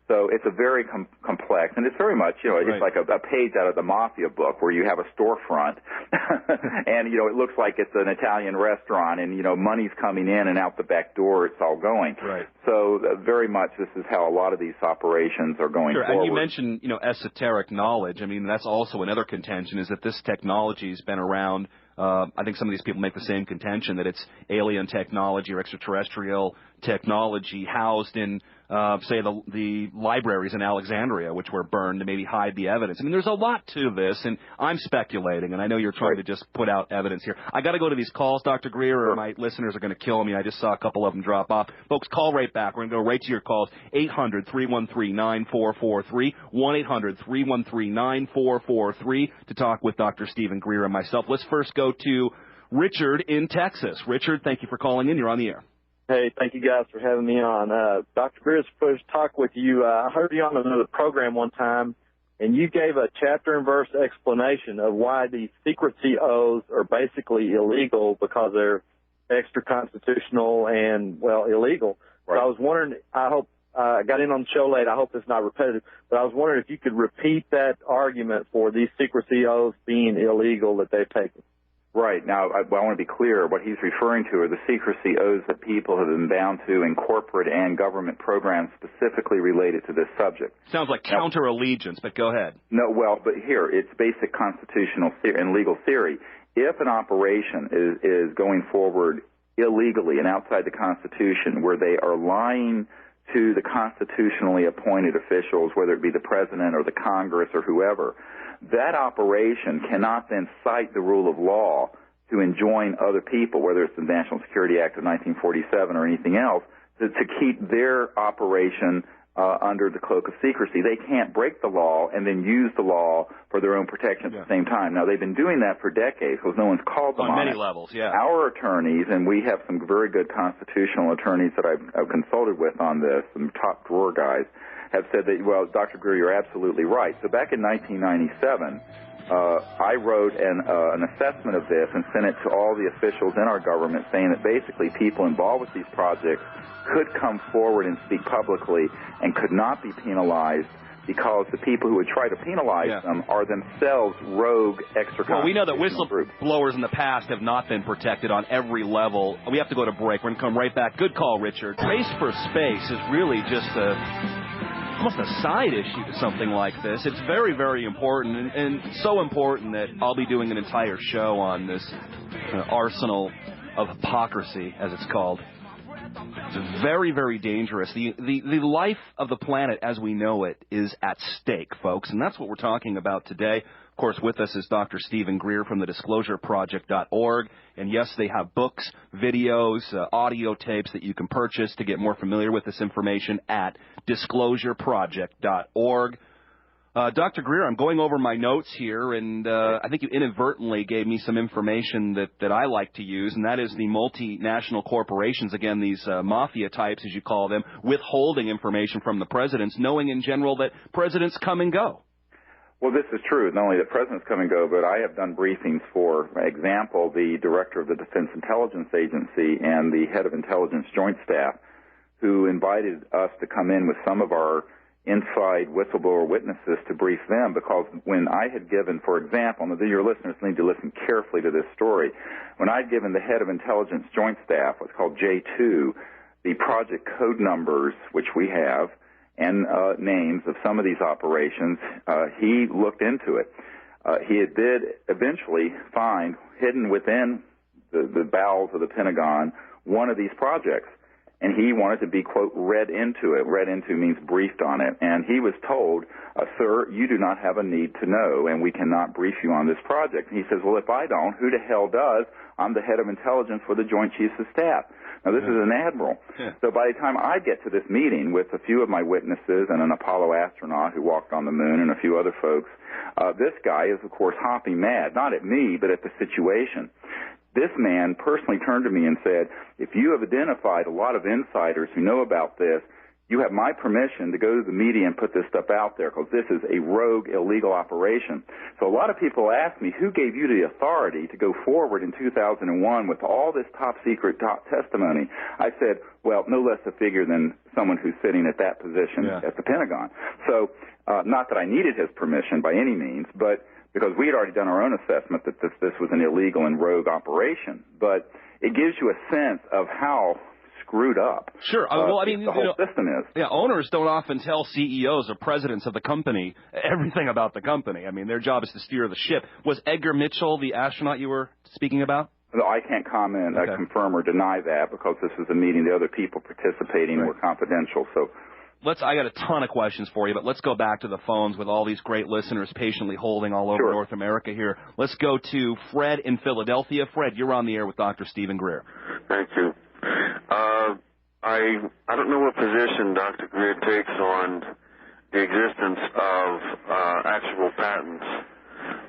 So it's a very complex, and it's very much, it's like a page out of the Mafia book where you have a storefront, and, it looks like it's an Italian restaurant, and, money's coming in and out the back door, it's all going. Right. So very much this is how a lot of these operations are going forward. And you mentioned, esoteric knowledge. I mean, that's also another contention, is that this technology's been around. I think some of these people make the same contention that it's alien technology or extraterrestrial technology housed in, say, the libraries in Alexandria, which were burned to maybe hide the evidence. I mean, there's a lot to this, and I'm speculating, and I know you're trying to just put out evidence here. I got to go to these calls, Dr. Greer, or my listeners are going to kill me. I just saw a couple of them drop off. Folks, call right back. We're going to go right to your calls, 800-313-9443, 1-800-313-9443, to talk with Dr. Stephen Greer and myself. Let's first go to Richard in Texas. Richard, thank you for calling in. You're on the air. Hey, thank you guys for having me on. Dr. Greer, it's supposed to talk with you. I heard you on another program one time, and you gave a chapter and verse explanation of why these secrecy oaths are basically illegal because they're extra-constitutional and, well, illegal. Right. So I was wondering, I hope, I got in on the show late, I hope it's not repetitive, but I was wondering if you could repeat that argument for these secrecy oaths being illegal that they've taken. Right. Now, I want to be clear. What he's referring to are the secrecy oaths that people have been bound to in corporate and government programs specifically related to this subject. Sounds like counter-allegiance, but go ahead. No, well, but here, it's basic constitutional and legal theory. If an operation is going forward illegally and outside the Constitution, where they are lying to the constitutionally appointed officials, whether it be the president or the Congress or whoever, that operation cannot then cite the rule of law to enjoin other people, whether it's the National Security Act of 1947 or anything else, to keep their operation under the cloak of secrecy. They can't break the law and then use the law for their own protection at the same time. Now, they've been doing that for decades because no one's called them on many it. levels, yeah. Our attorneys, and we have some very good constitutional attorneys that I've consulted with on this, some top drawer guys, have said that, well, Dr. Greer, you're absolutely right. So back in 1997, I wrote an assessment of this and sent it to all the officials in our government, saying that basically people involved with these projects could come forward and speak publicly and could not be penalized because the people who would try to penalize them are themselves rogue extra-constitutional. Well, we know that whistleblowers in the past have not been protected on every level. We have to go to break. We're going to come right back. Good call, Richard. Race for space is really just almost a side issue to something like this. It's very, very important, and so important that I'll be doing an entire show on this arsenal of hypocrisy, as it's called. It's very, very dangerous. The life of the planet as we know it is at stake, folks, and that's what we're talking about today. Of course, with us is Dr. Stephen Greer from the disclosureproject.org. And yes, they have books, videos, audio tapes that you can purchase to get more familiar with this information at disclosureproject.org. Dr. Greer, I'm going over my notes here, and I think you inadvertently gave me some information that I like to use, and that is the multinational corporations, again, these mafia types, as you call them, withholding information from the presidents, knowing in general that presidents come and go. Well, this is true. Not only that presidents come and go, but I have done briefings, for example, the director of the Defense Intelligence Agency and the head of intelligence joint staff, who invited us to come in with some of our inside whistleblower witnesses to brief them, because when I had given, for example, and your listeners need to listen carefully to this story, when I'd given the head of intelligence joint staff, what's called J2, the project code numbers, which we have, and names of some of these operations, he looked into it. He did eventually find, hidden within the bowels of the Pentagon, one of these projects. And he wanted to be, quote, read into it. Read into means briefed on it. And he was told, sir, you do not have a need to know, and we cannot brief you on this project. And he says, well, if I don't, who the hell does? I'm the head of intelligence for the Joint Chiefs of Staff. Now, this is an admiral. Yeah. So by the time I get to this meeting with a few of my witnesses and an Apollo astronaut who walked on the moon and a few other folks, this guy is, of course, hopping mad, not at me, but at the situation. This man personally turned to me and said, if you have identified a lot of insiders who know about this, you have my permission to go to the media and put this stuff out there, because this is a rogue, illegal operation. So a lot of people ask me, who gave you the authority to go forward in 2001 with all this top-secret testimony? I said, well, no less a figure than someone who's sitting at that position at the Pentagon. So not that I needed his permission by any means, but because we had already done our own assessment that this was an illegal and rogue operation. But it gives you a sense of how screwed up the whole system is. Yeah, owners don't often tell CEOs or presidents of the company everything about the company. I mean, their job is to steer the ship. Was Edgar Mitchell the astronaut you were speaking about? No, I can't comment, confirm or deny that, because this is a meeting. The other people participating were confidential. So I got a ton of questions for you, but let's go back to the phones with all these great listeners patiently holding all over North America here. Let's go to Fred in Philadelphia. Fred, you're on the air with Dr. Stephen Greer. Thank you. I don't know what position Dr. Greer takes on the existence of actual patents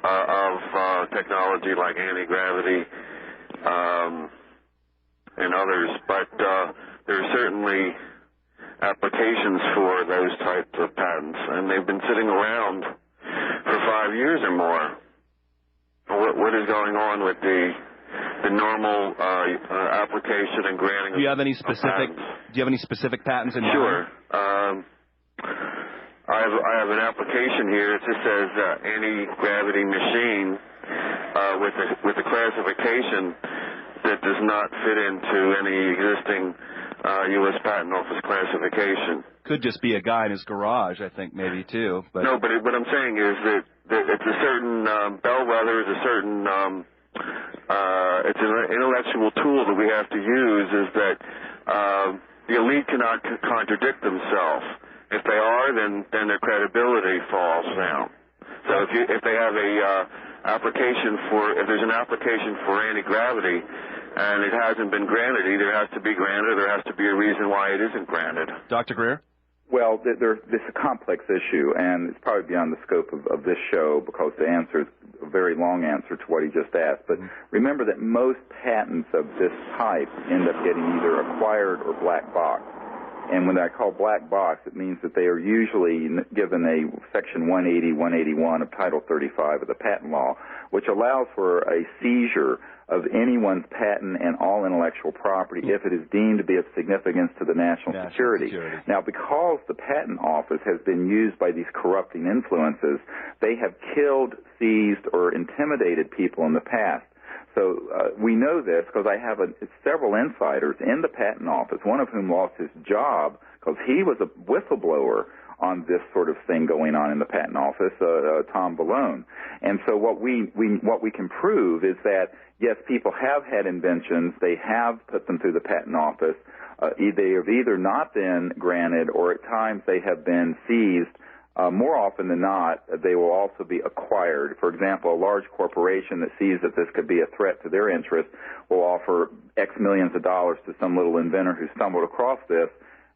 of technology like anti-gravity and others, but there are certainly applications for those types of patents, and they've been sitting around for 5 years or more. What is going on with the normal application and granting? Do you have any specific patents in mind? Sure. I have an application here. It just says anti-gravity machine with a classification that does not fit into any existing U.S. Patent Office classification. Could just be a guy in his garage, I think, maybe, too. But no, but what I'm saying is that it's a certain bellwether, it's a certain it's an intellectual tool that we have to use, is that the elite cannot contradict themselves. If they are, then their credibility falls down. So if they have if there's an application for anti-gravity and it hasn't been granted, either has to be granted or there has to be a reason why it isn't granted. Dr. Greer? Well, this is a complex issue, and it's probably beyond the scope of this show, because the answer is a very long answer to what he just asked. But remember that most patents of this type end up getting either acquired or black box. And when I call black box, it means that they are usually given a Section 180, 181 of Title 35 of the Patent Law, which allows for a seizure of anyone's patent and all intellectual property if it is deemed to be of significance to the national security. Now, because the Patent Office has been used by these corrupting influences, they have killed, seized, or intimidated people in the past. So we know this because I have several insiders in the Patent Office, one of whom lost his job because he was a whistleblower on this sort of thing going on in the Patent Office, Tom Ballone. And so what we can prove is that, yes, people have had inventions. They have put them through the Patent Office. They have either not been granted or at times they have been seized. More often than not, they will also be acquired. For example, a large corporation that sees that this could be a threat to their interest will offer X millions of dollars to some little inventor who stumbled across this,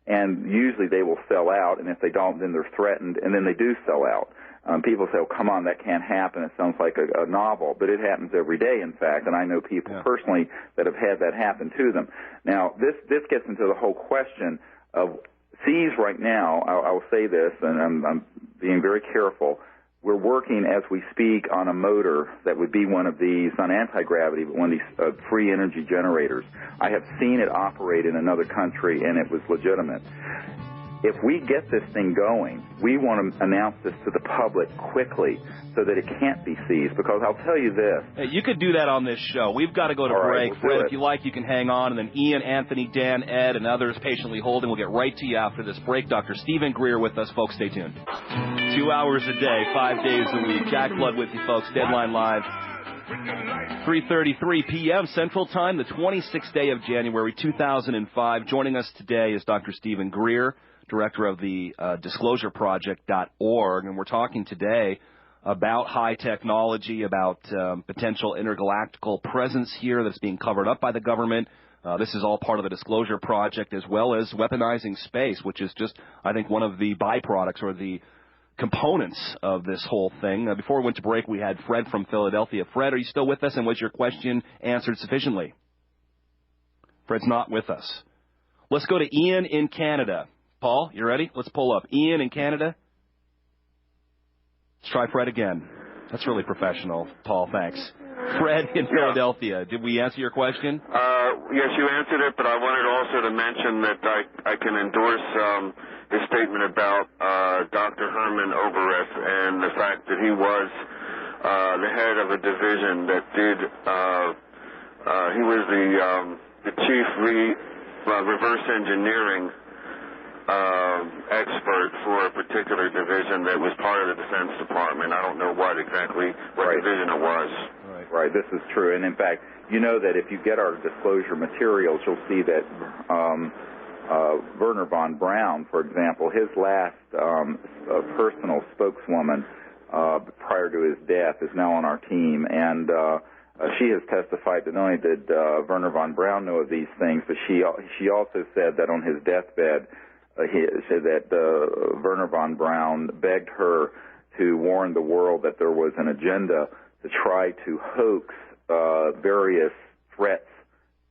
and usually they will sell out, and if they don't, then they're threatened, and then they do sell out. People say, oh, come on, that can't happen. It sounds like a novel, but it happens every day, in fact, and I know people personally that have had that happen to them. Now, this gets into the whole question of seas right now. I'll say this, and I'm being very careful. We're working as we speak on a motor that would be one of these, not anti-gravity, but one of these free energy generators. I have seen it operate in another country, and it was legitimate. If we get this thing going, we want to announce this to the public quickly so that it can't be seized, because I'll tell you this. Hey, you could do that on this show. We've got to go to break. Fred, if you like, you can hang on, and then Ian, Anthony, Dan, Ed, and others patiently holding. We'll get right to you after this break. Dr. Stephen Greer with us. Folks, stay tuned. 2 hours a day, 5 days a week. Jack Blood with you, folks. Deadline Live. 3:33 p.m. Central Time, the 26th day of January 2005. Joining us today is Dr. Stephen Greer, director of the disclosureproject.org, and we're talking today about high technology, about potential intergalactical presence here that's being covered up by the government. This is all part of the Disclosure Project, as well as weaponizing space, which is just, I think, one of the byproducts or the components of this whole thing. Before we went to break, we had Fred from Philadelphia. Fred, are you still with us, and was your question answered sufficiently? Fred's not with us. Let's go to Ian in Canada. Paul, you ready? Let's pull up. Ian in Canada. Let's try Fred again. That's really professional, Paul. Thanks. Fred in Philadelphia. Did we answer your question? Yes, you answered it, but I wanted also to mention that I can endorse his statement about Dr. Herman Obereth and the fact that he was the head of a division that did, he was the chief reverse engineering expert for a particular division that was part of the Defense Department. I don't know what division it was. Right, this is true. And in fact, you know that if you get our disclosure materials, you'll see that Werner von Braun, for example, his last personal spokeswoman prior to his death is now on our team, and she has testified that not only did Werner von Braun know of these things, but she also said that on his deathbed, he said that Werner von Braun begged her to warn the world that there was an agenda to try to hoax various threats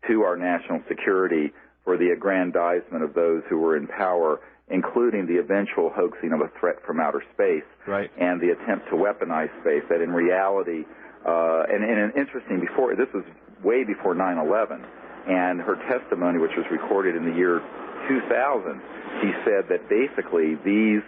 to our national security for the aggrandizement of those who were in power, including the eventual hoaxing of a threat from outer space and the attempt to weaponize space. That in reality, and interesting, this was way before 9/11, and her testimony, which was recorded in the year 2000, she said that basically these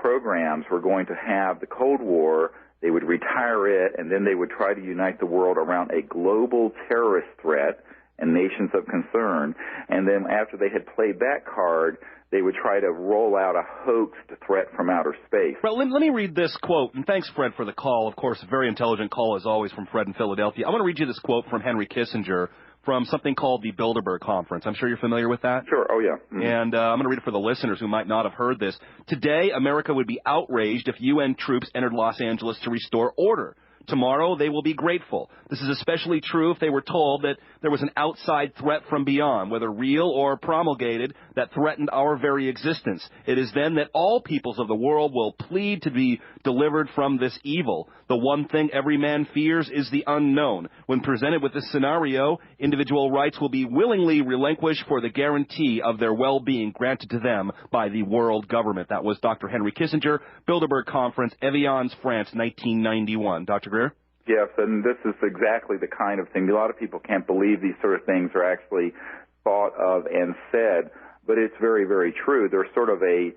programs were going to have the Cold War. They would retire it, and then they would try to unite the world around a global terrorist threat and nations of concern. And then after they had played that card, they would try to roll out a hoaxed threat from outer space. Well, let me read this quote, and thanks, Fred, for the call. Of course, a very intelligent call, as always, from Fred in Philadelphia. I want to read you this quote from Henry Kissinger from something called the Bilderberg Conference. I'm sure you're familiar with that. Sure, oh yeah. Mm-hmm. And I'm going to read it for the listeners who might not have heard this. Today, America would be outraged if UN troops entered Los Angeles to restore order. Tomorrow, they will be grateful. This is especially true if they were told that there was an outside threat from beyond, whether real or promulgated, that threatened our very existence. It is then that all peoples of the world will plead to be delivered from this evil. The one thing every man fears is the unknown. When presented with this scenario, individual rights will be willingly relinquished for the guarantee of their well-being granted to them by the world government. That was Dr. Henry Kissinger, Bilderberg Conference, Evian, France, 1991. Dr. Greer? Yes, and this is exactly the kind of thing. A lot of people can't believe these sort of things are actually thought of and said, but it's very, very true. There's sort of a,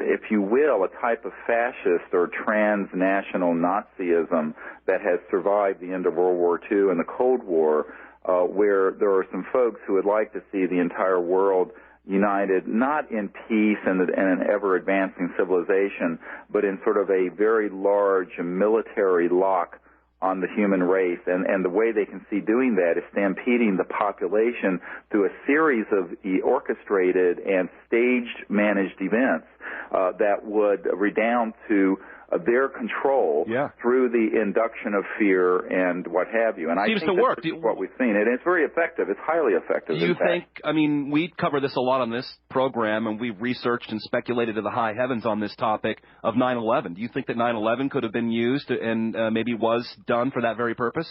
if you will, a type of fascist or transnational Nazism that has survived the end of World War II and the Cold War, where there are some folks who would like to see the entire world united, not in peace and an ever-advancing civilization, but in sort of a very large military lock on the human race. And the way they can see doing that is stampeding the population through a series of orchestrated and staged managed events that would redound to their control through the induction of fear and what have you. And Seems I think to work. This is what we've seen. And it's very effective. It's highly effective. Do you think, I mean, we cover this a lot on this program, and we've researched and speculated to the high heavens on this topic of 9/11. Do you think that 9/11 could have been used and maybe was done for that very purpose?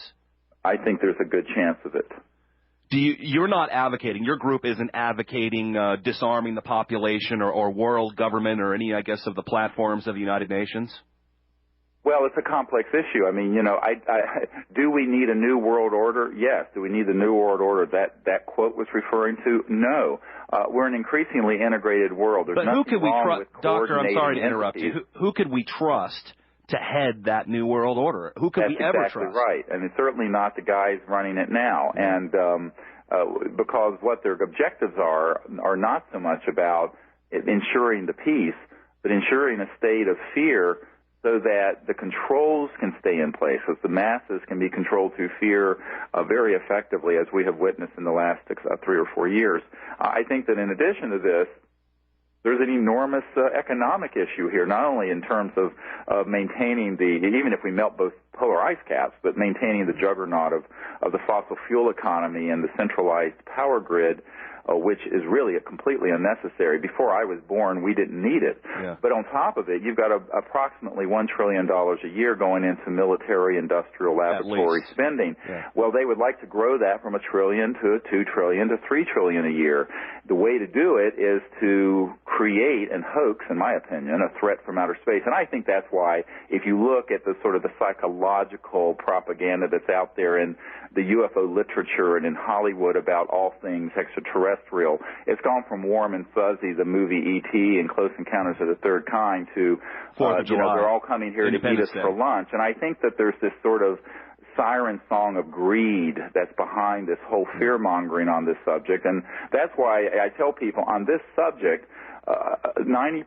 I think there's a good chance of it. You're not advocating, your group isn't advocating disarming the population or world government or any, I guess, of the platforms of the United Nations? Well, it's a complex issue. I mean, you know, do we need a new world order? Yes. Do we need the new world order that quote was referring to? No. We're an increasingly integrated world. There's but who could we trust? Doctor, I'm sorry to interrupt you. Who could we trust to head that new world order? Who could we ever trust? That's exactly right. And it's certainly not the guys running it now. And because what their objectives are not so much about ensuring the peace, but ensuring a state of fear so that the controls can stay in place, so the masses can be controlled through fear very effectively, as we have witnessed in the last 3 or 4 years. I think that in addition to this, there's an enormous economic issue here, not only in terms of maintaining even if we melt both polar ice caps, but maintaining the juggernaut of the fossil fuel economy and the centralized power grid, which is really completely unnecessary. Before I was born, we didn't need it. Yeah. But on top of it, you've got approximately $1 trillion a year going into military, industrial, laboratory spending. Yeah. Well, they would like to grow that from $1 trillion to $2 trillion to $3 trillion a year. The way to do it is to create and hoax, in my opinion, a threat from outer space. And I think that's why, if you look at the sort of the psychological propaganda that's out there in the UFO literature and in Hollywood about all things extraterrestrial, it's gone from warm and fuzzy, the movie E.T. and Close Encounters of the Third Kind, to, they're all coming here to eat us for lunch. And I think that there's this sort of siren song of greed that's behind this whole fear-mongering on this subject. And that's why I tell people on this subject, 90%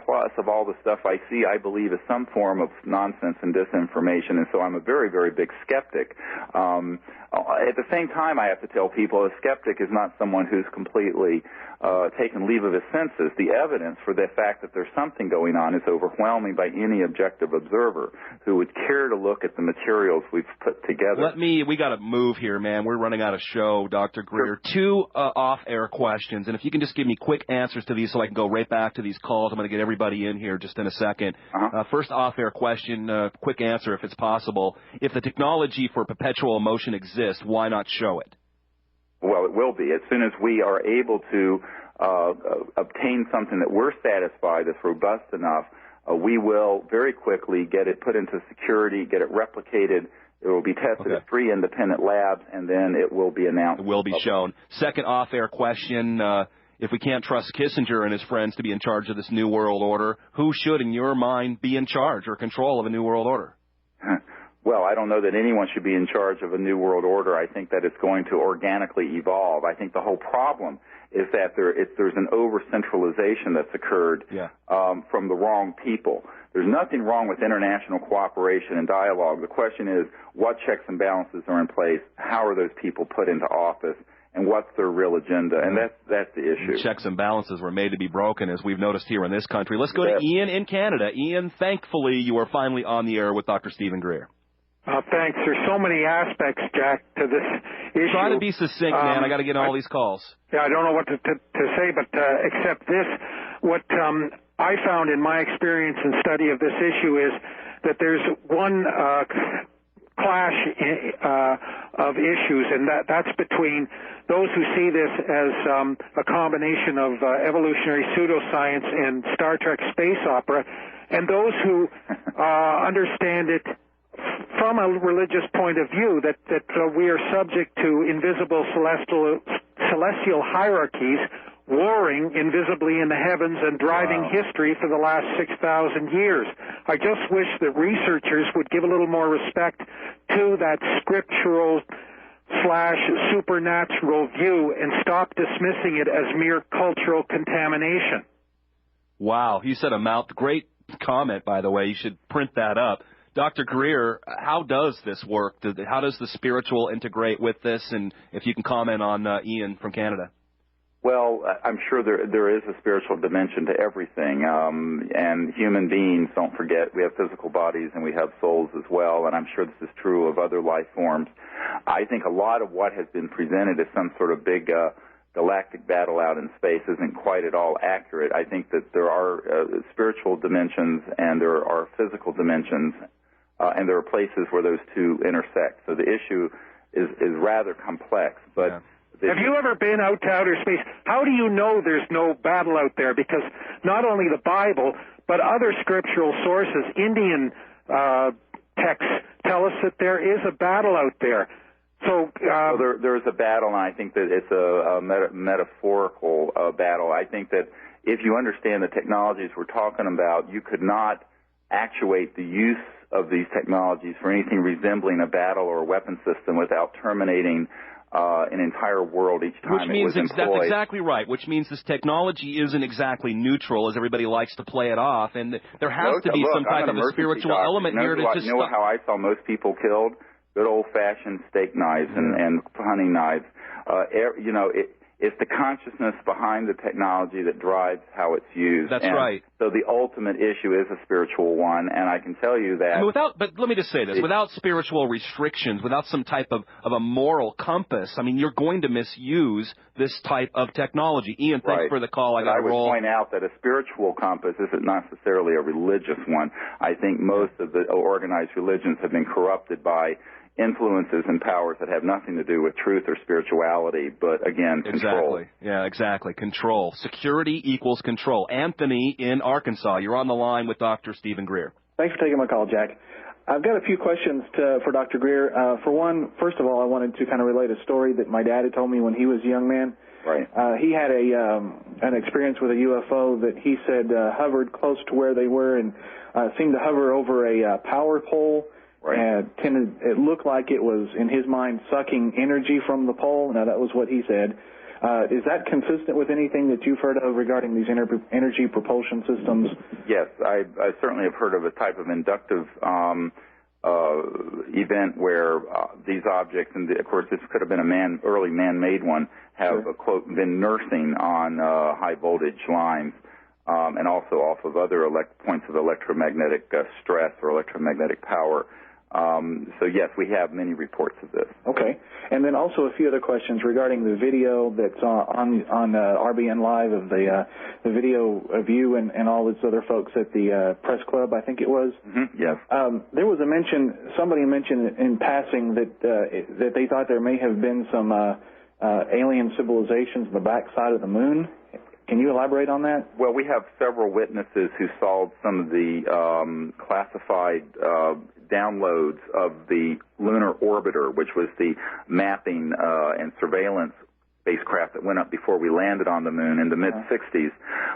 plus of all the stuff I see, I believe, is some form of nonsense and disinformation, and so I'm a very, very big skeptic. At the same time, I have to tell people a skeptic is not someone who's completely taken leave of his senses. The evidence for the fact that there's something going on is overwhelming by any objective observer who would care to look at the materials we've put together. We got to move here, man. We're running out of show, Dr. Greer. Sure. 2 off-air questions, and if you can just give me quick answers to these so I can go right back to these calls. I'm going to get everybody in here just in a second. First off-air question, quick answer if it's possible. If the technology for perpetual motion exists, why not show it? Well, it will be. As soon as we are able to obtain something that we're satisfied is robust enough, we will very quickly get it put into security, get it replicated. It will be tested at 3 independent labs, and then it will be announced. It will be shown. Second off-air question, if we can't trust Kissinger and his friends to be in charge of this new world order, who should, in your mind, be in charge or control of a new world order? Well, I don't know that anyone should be in charge of a new world order. I think that it's going to organically evolve. I think the whole problem is that there's an over-centralization that's occurred from the wrong people. There's nothing wrong with international cooperation and dialogue. The question is, what checks and balances are in place? How are those people put into office? And what's their real agenda? And that's the issue. Checks and balances were made to be broken, as we've noticed here in this country. Let's go to Ian in Canada. Ian, thankfully, you are finally on the air with Dr. Stephen Greer. Thanks. There's so many aspects, Jack, to this issue. Try to be succinct, man. I got to get on all these calls. Yeah, I don't know what to say, but except this. What I found in my experience and study of this issue is that there's one clash of issues, and that's between those who see this as a combination of evolutionary pseudoscience and Star Trek space opera, and those who understand it from a religious point of view, that we are subject to invisible celestial hierarchies warring invisibly in the heavens and driving history for the last 6,000 years. I just wish that researchers would give a little more respect to that scriptural / supernatural view and stop dismissing it as mere cultural contamination. Wow, you said a mouth. Great comment, by the way. You should print that up. Dr. Greer, how does this work? How does the spiritual integrate with this? And if you can comment on Ian from Canada. Well, I'm sure there is a spiritual dimension to everything, and human beings, don't forget, we have physical bodies and we have souls as well, and I'm sure this is true of other life forms. I think a lot of what has been presented as some sort of big galactic battle out in space isn't quite at all accurate. I think that there are spiritual dimensions and there are physical dimensions, and there are places where those two intersect. So the issue is rather complex, but... Yeah. Have you ever been out to outer space? How do you know there's no battle out there? Because not only the Bible, but other scriptural sources, Indian texts, tell us that there is a battle out there. So well, there is a battle, and I think that it's a metaphorical battle. I think that if you understand the technologies we're talking about, you could not actuate the use of these technologies for anything resembling a battle or a weapon system without terminating an entire world each time it was employed. That's exactly right, which means this technology isn't exactly neutral, as everybody likes to play it off, and there has to be some type of a spiritual element here to just... You know how I saw most people killed? Good old-fashioned steak knives and hunting knives. It's the consciousness behind the technology that drives how it's used. That's right. So the ultimate issue is a spiritual one, and I can tell you that... but let me just say this. Without spiritual restrictions, without some type of a moral compass, I mean, you're going to misuse this type of technology. Ian, thanks for the call. I would point out that a spiritual compass isn't necessarily a religious one. I think most of the organized religions have been corrupted by influences and powers that have nothing to do with truth or spirituality, but again, control. Exactly. Yeah, exactly. Control. Security equals control. Anthony in Arkansas, you're on the line with Dr. Stephen Greer. Thanks for taking my call, Jack. I've got a few questions for Dr. Greer. For one, first of all, I wanted to kind of relate a story that my dad had told me when he was a young man. Right. He had an experience with a UFO that he said hovered close to where they were and seemed to hover over a power pole. Right. And it looked like it was, in his mind, sucking energy from the pole. Now, that was what he said. Is that consistent with anything that you've heard of regarding these energy propulsion systems? Yes, I certainly have heard of a type of inductive event where these objects, and of course this could have been early man-made one, have, quote, been nursing on high-voltage lines. And also off of other points of electromagnetic stress or electromagnetic power. So, yes, we have many reports of this. Okay. And then also a few other questions regarding the video that's on RBN Live of the video of you and all these other folks at the press club, I think it was. Mm-hmm. Yes. There was somebody mentioned in passing that they thought there may have been some alien civilizations on the backside of the moon. Can you elaborate on that? Well, we have several witnesses who solved some of the classified downloads of the lunar orbiter, which was the mapping and surveillance spacecraft that went up before we landed on the moon in the mid-'60s,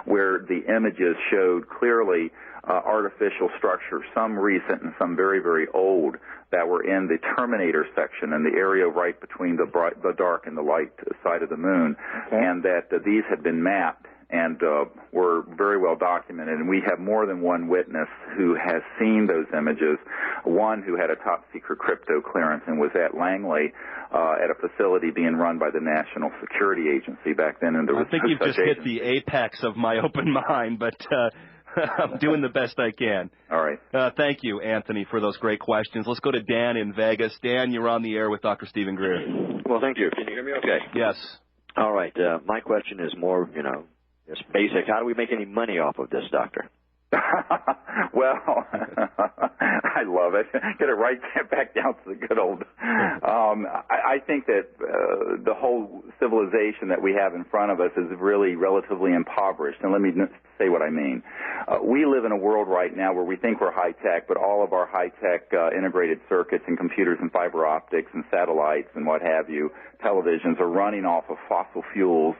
where the images showed clearly artificial structures, some recent and some very, very old, that were in the terminator section in the area right between the dark and the light side of the moon, and that these had been mapped and were very well documented. And we have more than one witness who has seen those images, one who had a top-secret crypto clearance and was at Langley at a facility being run by the National Security Agency back then. And there was I think you've just hit the apex of my open mind, but... I'm doing the best I can. All right. Thank you, Anthony, for those great questions. Let's go to Dan in Vegas. Dan, you're on the air with Dr. Stephen Greer. Well, thank you. Can you hear me okay? Yes. All right. My question is more, just basic. How do we make any money off of this, Doctor? Well, I love it. Get it right back down to the good old. I think that the whole civilization that we have in front of us is really relatively impoverished. And let me say what I mean. We live in a world right now where we think we're high-tech, but all of our high-tech integrated circuits and computers and fiber optics and satellites and what have you, televisions, are running off of fossil fuels,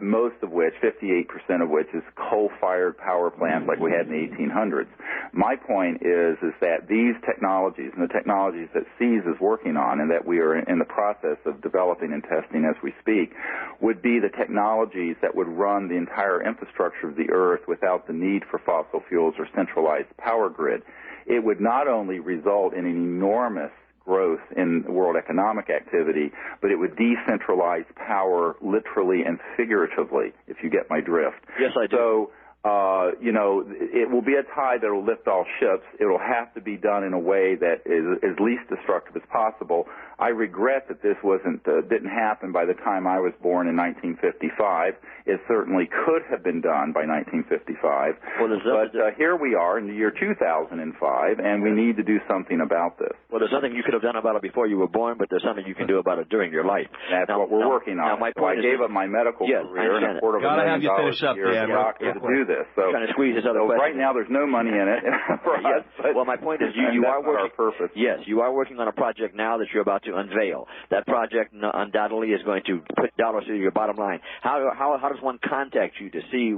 most of which, 58% of which, is coal-fired power plants like we had in the 1800s. My point is that these technologies and the technologies that CESE is working on and that we are in the process of developing and testing as we speak would be the technologies that would run the entire infrastructure of the Earth without the need for fossil fuels or centralized power grid. It would not only result in an enormous growth in world economic activity, but it would decentralize power literally and figuratively, if you get my drift. Yes, I do. So, it will be a tide that will lift all ships. It will have to be done in a way that is as least destructive as possible. I regret that this didn't happen by the time I was born in 1955. It certainly could have been done by 1955. But here we are in the year 2005, and we need to do something about this. Well, there's nothing you could have done about it before you were born, but there's something you can do about it during your life. That's what we're working on. My point I gave up my medical career and $250,000 a year to do this. So, trying to squeeze this other right now there's no money in it for us. Well, my point is you are working. Our purpose. Yes, you are working on a project now that you're about to unveil. That project undoubtedly is going to put dollars to your bottom line. How does one contact you to see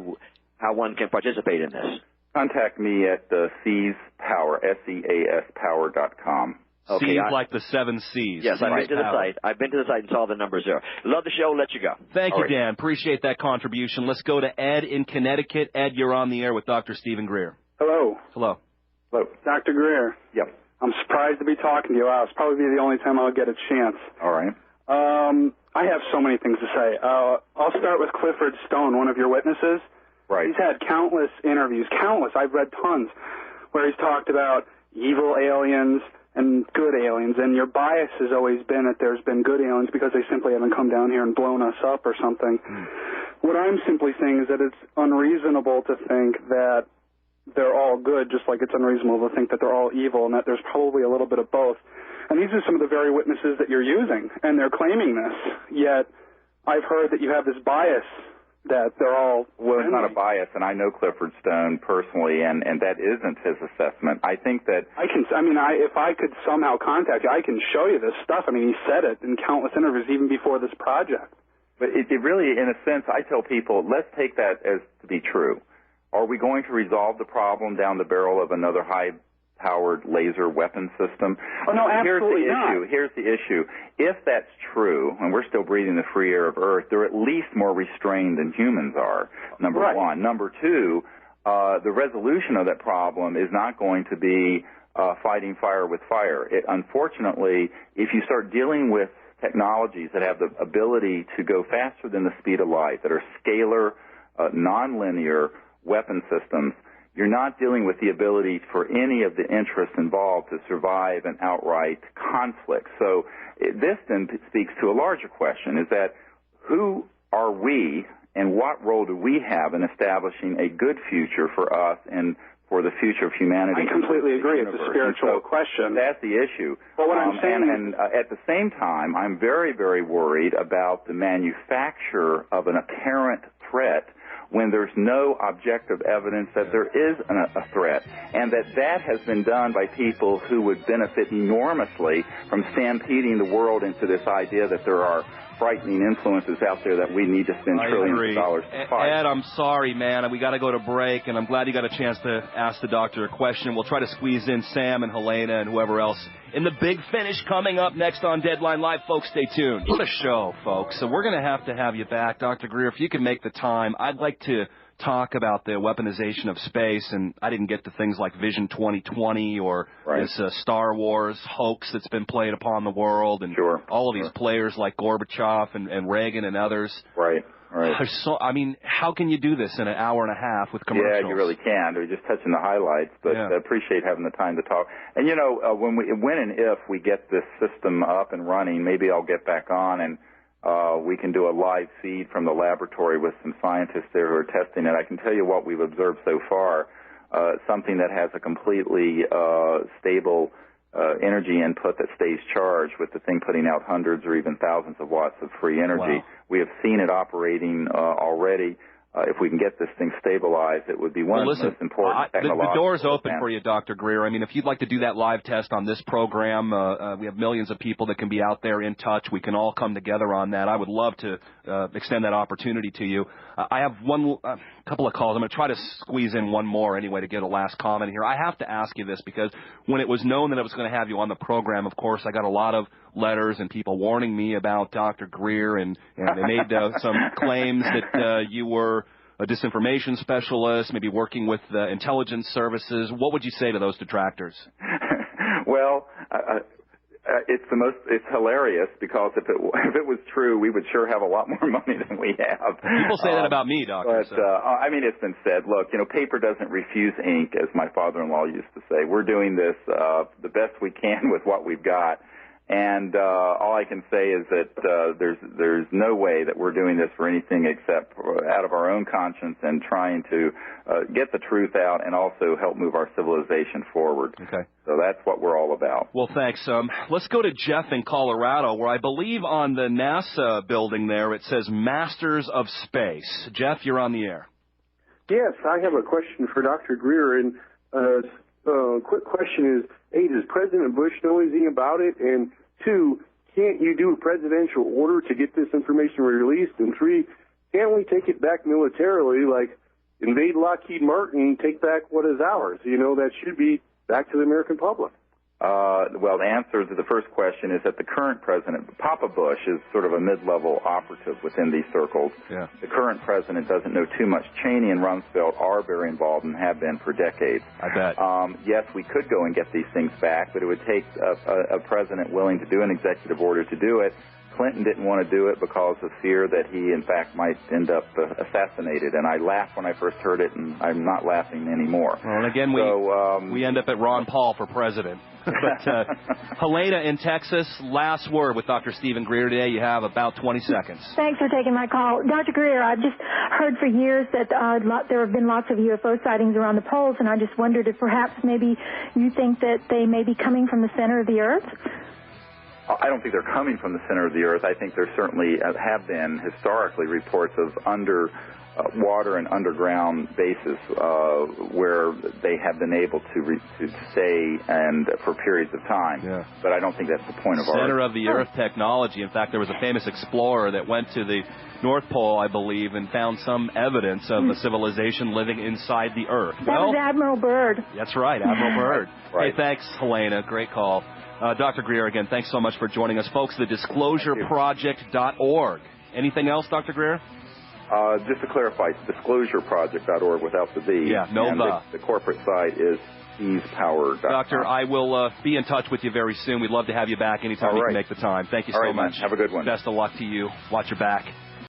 how one can participate in this? Contact me at SEASPower, SEASPower.com. Okay, C's like the 7 C's. Yes, I've been to the site. I've been to the site and saw the numbers there. Love the show. Let you go. Thank you, Dan. Appreciate that contribution. Let's go to Ed in Connecticut. Ed, you're on the air with Dr. Stephen Greer. Hello. Hello. Hello. Dr. Greer. Yep. I'm surprised to be talking to you. It's probably the only time I'll get a chance. All right. I have so many things to say. I'll start with Clifford Stone, one of your witnesses. Right. He's had countless interviews, countless. I've read tons, where he's talked about evil aliens and good aliens, and your bias has always been that there's been good aliens because they simply haven't come down here and blown us up or something. What I'm simply saying is that it's unreasonable to think that they're all good, just like it's unreasonable to think that they're all evil, and that there's probably a little bit of both. And these are some of the very witnesses that you're using, and they're claiming this, yet I've heard that you have this bias that they're all Well, it's not a bias, and I know Clifford Stone personally, and that isn't his assessment. I think that if I could somehow contact you, I can show you this stuff. I mean, he said it in countless interviews, even before this project. But it really, in a sense, I tell people, let's take that as to be true. Are we going to resolve the problem down the barrel of another high-powered laser weapon system? Oh, no, absolutely not. Here's the issue. If that's true, and we're still breathing the free air of Earth, they're at least more restrained than humans are, number one. Number two, the resolution of that problem is not going to be fighting fire with fire. Unfortunately, if you start dealing with technologies that have the ability to go faster than the speed of light, that are scalar, nonlinear weapon systems, you're not dealing with the ability for any of the interests involved to survive an outright conflict. So this then speaks to a larger question, is that who are we and what role do we have in establishing a good future for us and for the future of humanity? I completely agree. It's a spiritual question. That's the issue. But what I'm saying and at the same time, I'm very, very worried about the manufacture of an apparent threat when there's no objective evidence that there is a threat, and that has been done by people who would benefit enormously from stampeding the world into this idea that there are frightening influences out there that we need to spend trillions of dollars to fight. Ed, I'm sorry, man. We got to go to break, and I'm glad you got a chance to ask the doctor a question. We'll try to squeeze in Sam and Helena and whoever else in the big finish coming up next on Deadline Live. Folks, stay tuned. What a show, folks. So we're going to have you back. Dr. Greer, if you can make the time, I'd like to talk about the weaponization of space, and I didn't get to things like Vision 2020 or this Star Wars hoax that's been played upon the world, and all of these players like Gorbachev and Reagan and others. Right. So, I mean, how can you do this in an hour and a half with commercials? Yeah, you really can. We're just touching the highlights, but I appreciate having the time to talk. And, when and if we get this system up and running, maybe I'll get back on and we can do a live feed from the laboratory with some scientists there who are testing it. I can tell you what we've observed so far, something that has a completely stable energy input that stays charged with the thing putting out hundreds or even thousands of watts of free energy. Wow. We have seen it operating already. If we can get this thing stabilized, it would be one of the most important technological the door's open advances. for you, Dr. Greer. I mean, if you'd like to do that live test on this program, we have millions of people that can be out there in touch. We can all come together on that. I would love to extend that opportunity to you. I have a couple of calls. I'm going to try to squeeze in one more anyway to get a last comment here. I have to ask you this because when it was known that I was going to have you on the program, of course, I got a lot of letters and people warning me about Dr. Greer, and they made some claims that you were a disinformation specialist, maybe working with intelligence services. What would you say to those detractors? Well, It's hilarious because if it was true, we would sure have a lot more money than we have. People say that about me, Doctor. But I mean, it's been said. Look, paper doesn't refuse ink, as my father-in-law used to say. We're doing this the best we can with what we've got. And all I can say is that there's no way that we're doing this for anything except out of our own conscience and trying to get the truth out and also help move our civilization forward. Okay. So that's what we're all about. Well, thanks. Let's go to Jeff in Colorado, where I believe on the NASA building there it says Masters of Space. Jeff, you're on the air. Yes, I have a question for Dr. Greer, and quick question is, A, does President Bush know anything about it? And 2, can't you do a presidential order to get this information released? And 3, can't we take it back militarily, like invade Lockheed Martin, take back what is ours? That should be back to the American public. Well, the answer to the first question is that the current president, Papa Bush, is sort of a mid-level operative within these circles. Yeah. The current president doesn't know too much. Cheney and Rumsfeld are very involved and have been for decades. I bet. Yes, we could go and get these things back, but it would take a president willing to do an executive order to do it. Clinton didn't want to do it because of fear that he, in fact, might end up assassinated. And I laughed when I first heard it, and I'm not laughing anymore. Well, and again, we end up at Ron Paul for president. But Helena in Texas, last word with Dr. Stephen Greer today. You have about 20 seconds. Thanks for taking my call. Dr. Greer, I've just heard for years that there have been lots of UFO sightings around the poles, and I just wondered if perhaps maybe you think that they may be coming from the center of the Earth? I don't think they're coming from the center of the Earth. I think there certainly have been historically reports of water and underground bases where they have been able to stay and for periods of time. Yeah. But I don't think that's the point of our center of the Earth technology. In fact, there was a famous explorer that went to the North Pole, I believe, and found some evidence of a civilization living inside the Earth. That was Admiral Byrd. That's right, Admiral Byrd. Right. Hey, thanks, Helena. Great call. Dr. Greer, again, thanks so much for joining us. Folks, thedisclosureproject.org. Anything else, Dr. Greer? Just to clarify, disclosureproject.org without the B. Yeah, no and the corporate site is easepower.com. Doctor, I will be in touch with you very soon. We'd love to have you back anytime you can make the time. Thank you so much. Man. Have a good one. Best of luck to you. Watch your back.